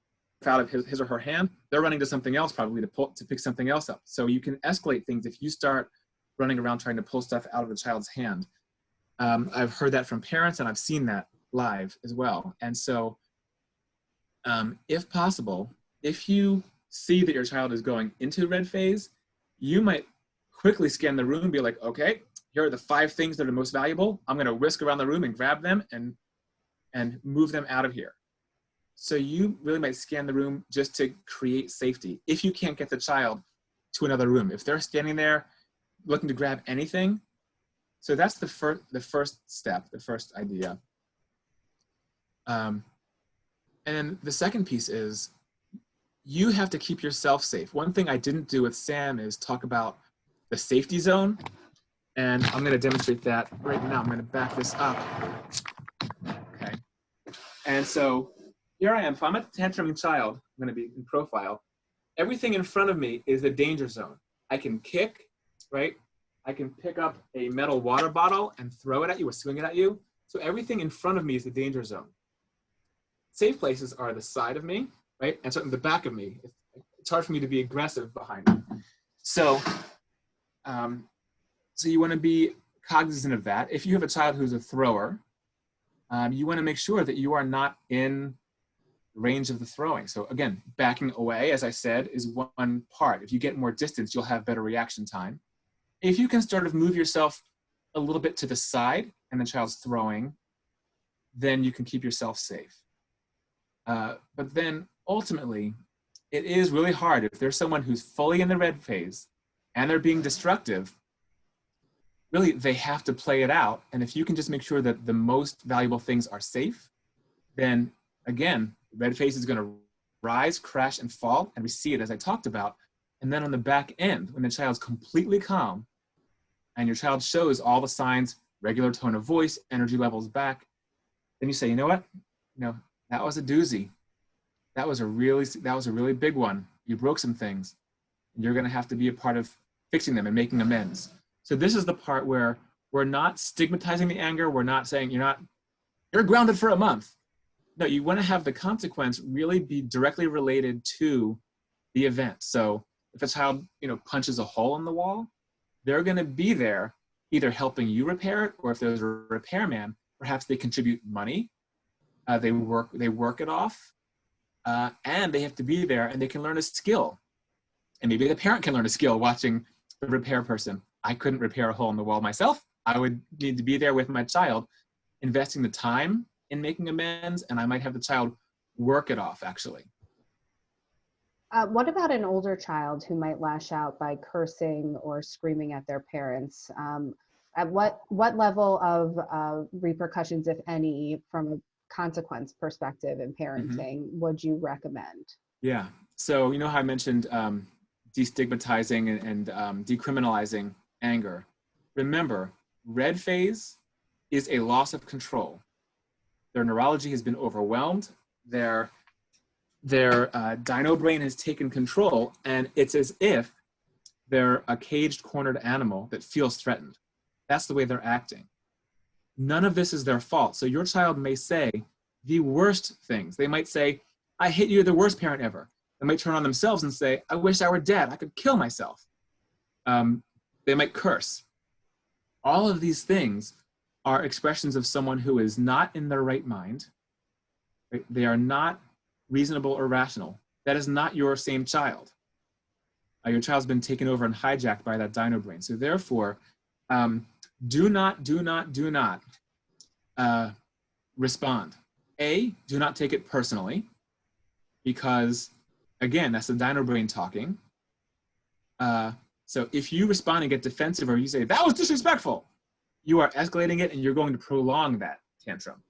out of his or her hand, they're running to something else probably to pick something else up. So you can escalate things if you start running around trying to pull stuff out of the child's hand. I've heard that from parents and I've seen that live as well. And so if possible, if you see that your child is going into red phase, you might quickly scan the room and be like, okay, here are the 5 things that are most valuable. I'm gonna whisk around the room and grab them and move them out of here. So you really might scan the room just to create safety. If you can't get the child to another room, if they're standing there looking to grab anything, so that's the first step, the first idea. And then the second piece is you have to keep yourself safe. One thing I didn't do with Sam is talk about the safety zone. And I'm gonna demonstrate that right now. I'm gonna back this up. Okay. And so here I am. If I'm a tantruming child, I'm gonna be in profile. Everything in front of me is the danger zone. I can kick, right? I can pick up a metal water bottle and throw it at you or swing it at you. So everything in front of me is the danger zone. Safe places are the side of me, right? And certainly the back of me. It's hard for me to be aggressive behind me. So you want to be cognizant of that. If you have a child who's a thrower, you want to make sure that you are not in range of the throwing. So again, backing away, as I said, is one part. If you get more distance, you'll have better reaction time. If you can sort of move yourself a little bit to the side and the child's throwing, then you can keep yourself safe. But then ultimately, it is really hard if there's someone who's fully in the red phase and they're being destructive. Really, they have to play it out. And if you can just make sure that the most valuable things are safe, then again, red phase is going to rise, crash, and fall, and we see it as I talked about. And then on the back end, when the child's completely calm and your child shows all the signs, regular tone of voice, energy levels back, then you say, you know what? That was a doozy. That was a really big one. You broke some things. You're going to have to be a part of fixing them and making amends. So this is the part where we're not stigmatizing the anger. We're not saying you're grounded for a month. No, you want to have the consequence really be directly related to the event. So if a child, punches a hole in the wall, they're going to be there either helping you repair it, or if there's a repairman, perhaps they contribute money, they work it off, and they have to be there and they can learn a skill. And maybe the parent can learn a skill watching the repair person. I couldn't repair a hole in the wall myself. I would need to be there with my child, investing the time in making amends, and I might have the child work it off, actually. What about an older child who might lash out by cursing or screaming at their parents? At what level of repercussions, if any, from a consequence perspective in parenting, would you recommend? Yeah. So you know how I mentioned destigmatizing and decriminalizing anger. Remember, red phase is a loss of control. Their neurology has been overwhelmed. Their dino brain has taken control, and it's as if they're a caged, cornered animal that feels threatened. That's the way they're acting. None of this is their fault. So your child may say the worst things. They might say, I hate you, you're the worst parent ever. They might turn on themselves and say, I wish I were dead, I could kill myself. They might curse. All of these things are expressions of someone who is not in their right mind. Right? They are not reasonable or rational. That is not your same child. Your child's been taken over and hijacked by that dino brain. So therefore, do not respond. Do not take it personally, because again, that's the dino brain talking. So if you respond and get defensive, or you say, that was disrespectful, you are escalating it and you're going to prolong that tantrum.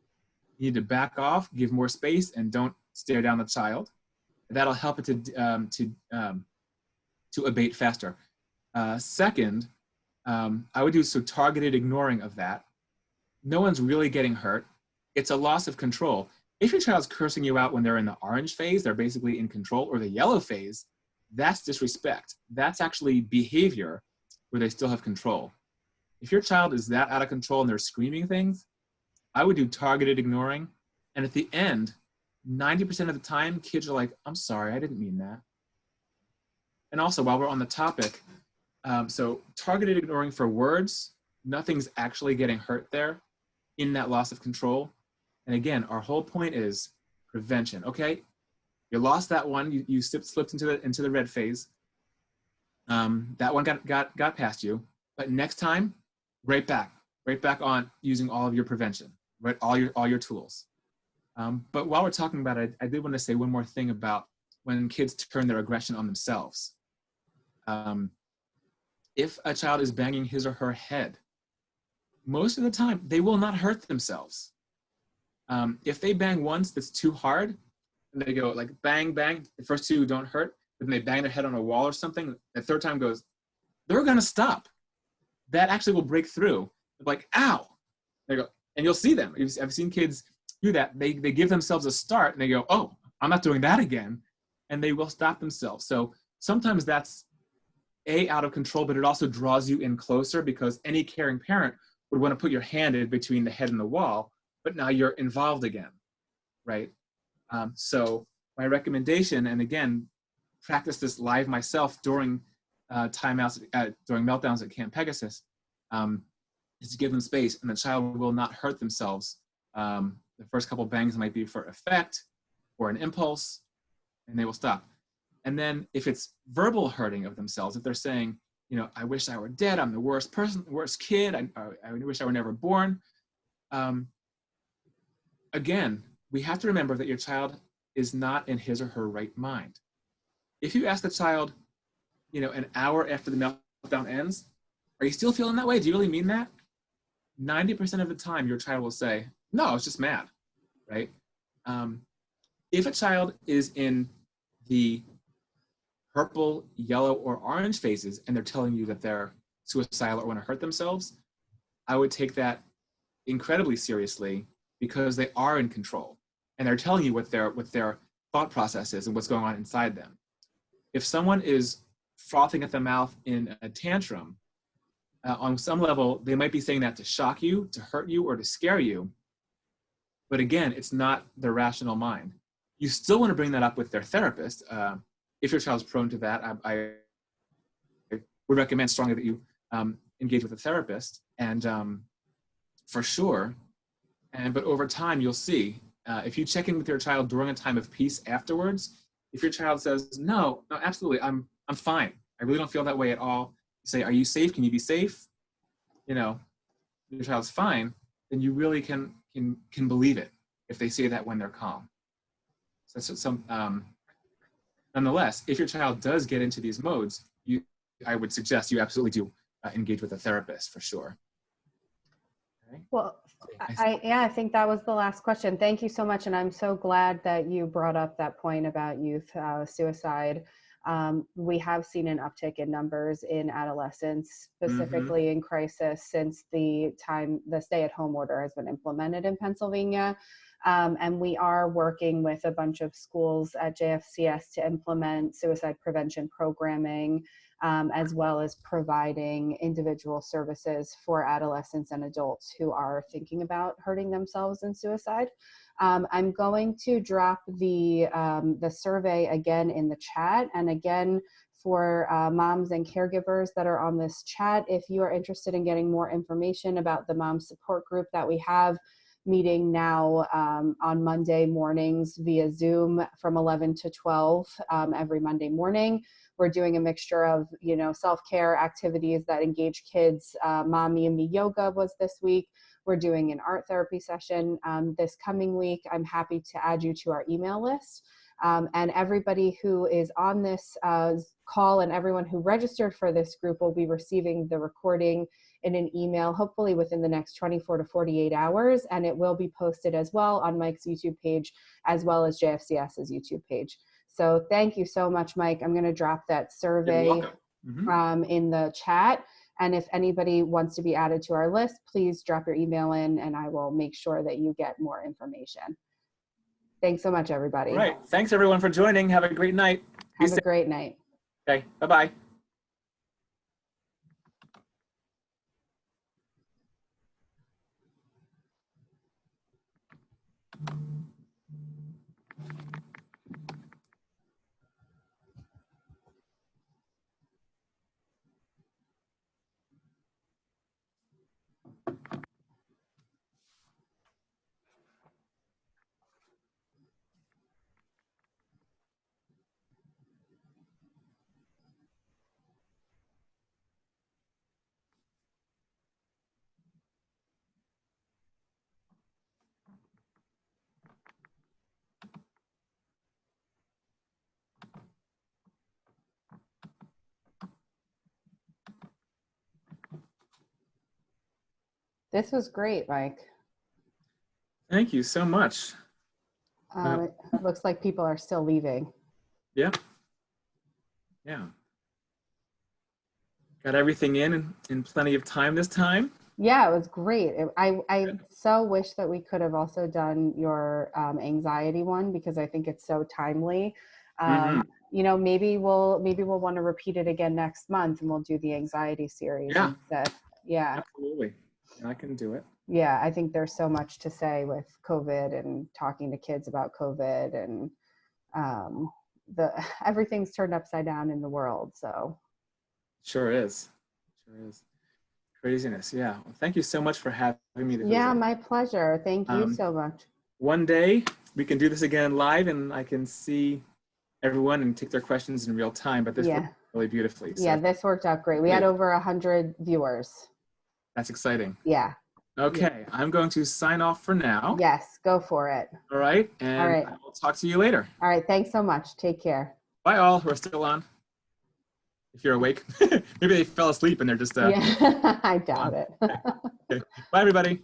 You need to back off, give more space, and don't stare down the child. That'll help it to abate faster. Second, I would do targeted ignoring of that. No one's really getting hurt. It's a loss of control. If your child's cursing you out when they're in the orange phase, they're basically in control, or the yellow phase, that's disrespect. That's actually behavior where they still have control. If your child is that out of control and they're screaming things, I would do targeted ignoring. And at the end, 90% of the time, kids are like, I'm sorry, I didn't mean that. And also, while we're on the topic, so targeted ignoring for words, nothing's actually getting hurt there in that loss of control. And again, our whole point is prevention. Okay, you lost that one, you slipped into the red phase. That one got past you, but next time, right back on using all of your prevention, right? All your tools. But while we're talking about it, I did want to say one more thing about when kids turn their aggression on themselves. If a child is banging his or her head, most of the time, they will not hurt themselves. If they bang once that's too hard, and they go like bang, bang, the first two don't hurt, but then they bang their head on a wall or something, the third time goes, they're gonna stop. That actually will break through. Like, ow! They go, and you'll see them. I've seen kids do that. They give themselves a start and they go, oh, I'm not doing that again. And they will stop themselves. So sometimes that's out of control, but it also draws you in closer, because any caring parent would want to put your hand in between the head and the wall, but now you're involved again, right? So my recommendation, and again, practice this live myself during timeouts, during meltdowns at Camp Pegasus, is to give them space, and the child will not hurt themselves. The first couple bangs might be for effect or an impulse, and they will stop. And then if it's verbal hurting of themselves, if they're saying, you know, I wish I were dead, I'm the worst person, the worst kid, I wish I were never born. Again, we have to remember that your child is not in his or her right mind. If you ask the child, you know, an hour after the meltdown ends, are you still feeling that way? Do you really mean that? 90% of the time, your child will say, no, I was just mad, right? If a child is in the purple, yellow, or orange phases, and they're telling you that they're suicidal or want to hurt themselves, I would take that incredibly seriously, because they are in control, and they're telling you what their thought process is and what's going on inside them. If someone is frothing at the mouth in a tantrum, on some level, they might be saying that to shock you, to hurt you, or to scare you. But again, it's not their rational mind. You still want to bring that up with their therapist. If your child's prone to that, I would recommend strongly that you engage with a therapist. And for sure, but over time, you'll see, if you check in with your child during a time of peace afterwards, if your child says, no, absolutely, I'm fine. I really don't feel that way at all. You say, are you safe? Can you be safe? You know, your child's fine, then you really can believe it if they say that when they're calm. So nonetheless, if your child does get into these modes, I would suggest you absolutely do engage with a therapist for sure. Okay. Well, I think that was the last question. Thank you so much. And I'm so glad that you brought up that point about youth suicide. We have seen an uptick in numbers in adolescents, specifically in crisis, since the stay-at-home order has been implemented in Pennsylvania. And we are working with a bunch of schools at JFCS to implement suicide prevention programming, as well as providing individual services for adolescents and adults who are thinking about hurting themselves in suicide. I'm going to drop the survey again in the chat. And again, for moms and caregivers that are on this chat, if you are interested in getting more information about the mom support group that we have meeting now on Monday mornings via Zoom from 11 to 12 every Monday morning. We're doing a mixture of, self-care activities that engage kids. Mommy and Me Yoga was this week. We're doing an art therapy session this coming week. I'm happy to add you to our email list. And everybody who is on this call and everyone who registered for this group will be receiving the recording in an email, hopefully within the next 24 to 48 hours. And it will be posted as well on Mike's YouTube page, as well as JFCS's YouTube page. So thank you so much, Mike. I'm going to drop that survey in the chat. And if anybody wants to be added to our list, please drop your email in and I will make sure that you get more information. Thanks so much, everybody. All right. Thanks, everyone, for joining. Have a great night. Have a great night. Okay. Bye-bye. This was great, Mike. Thank you so much. It looks like people are still leaving. Yeah. Yeah. Got everything in plenty of time this time. Yeah, it was great. I so wish that we could have also done your anxiety one, because I think it's so timely. Maybe we'll want to repeat it again next month and we'll do the anxiety series instead. Yeah. Absolutely. I can do it. Yeah, I think there's so much to say with COVID and talking to kids about COVID, and everything's turned upside down in the world. So sure is. Craziness. Yeah. Well, thank you so much for having me. Yeah, my pleasure. Thank you so much. One day we can do this again live and I can see everyone and take their questions in real time, but this worked really beautifully. So. Yeah, this worked out great. We had over 100 viewers. That's exciting. Yeah. Okay, I'm going to sign off for now. Yes, go for it. All right, and I will talk to you later. All right, thanks so much. Take care. Bye all, we're still on. If you're awake. Maybe they fell asleep and they're just... yeah, I doubt it. Okay. Bye everybody.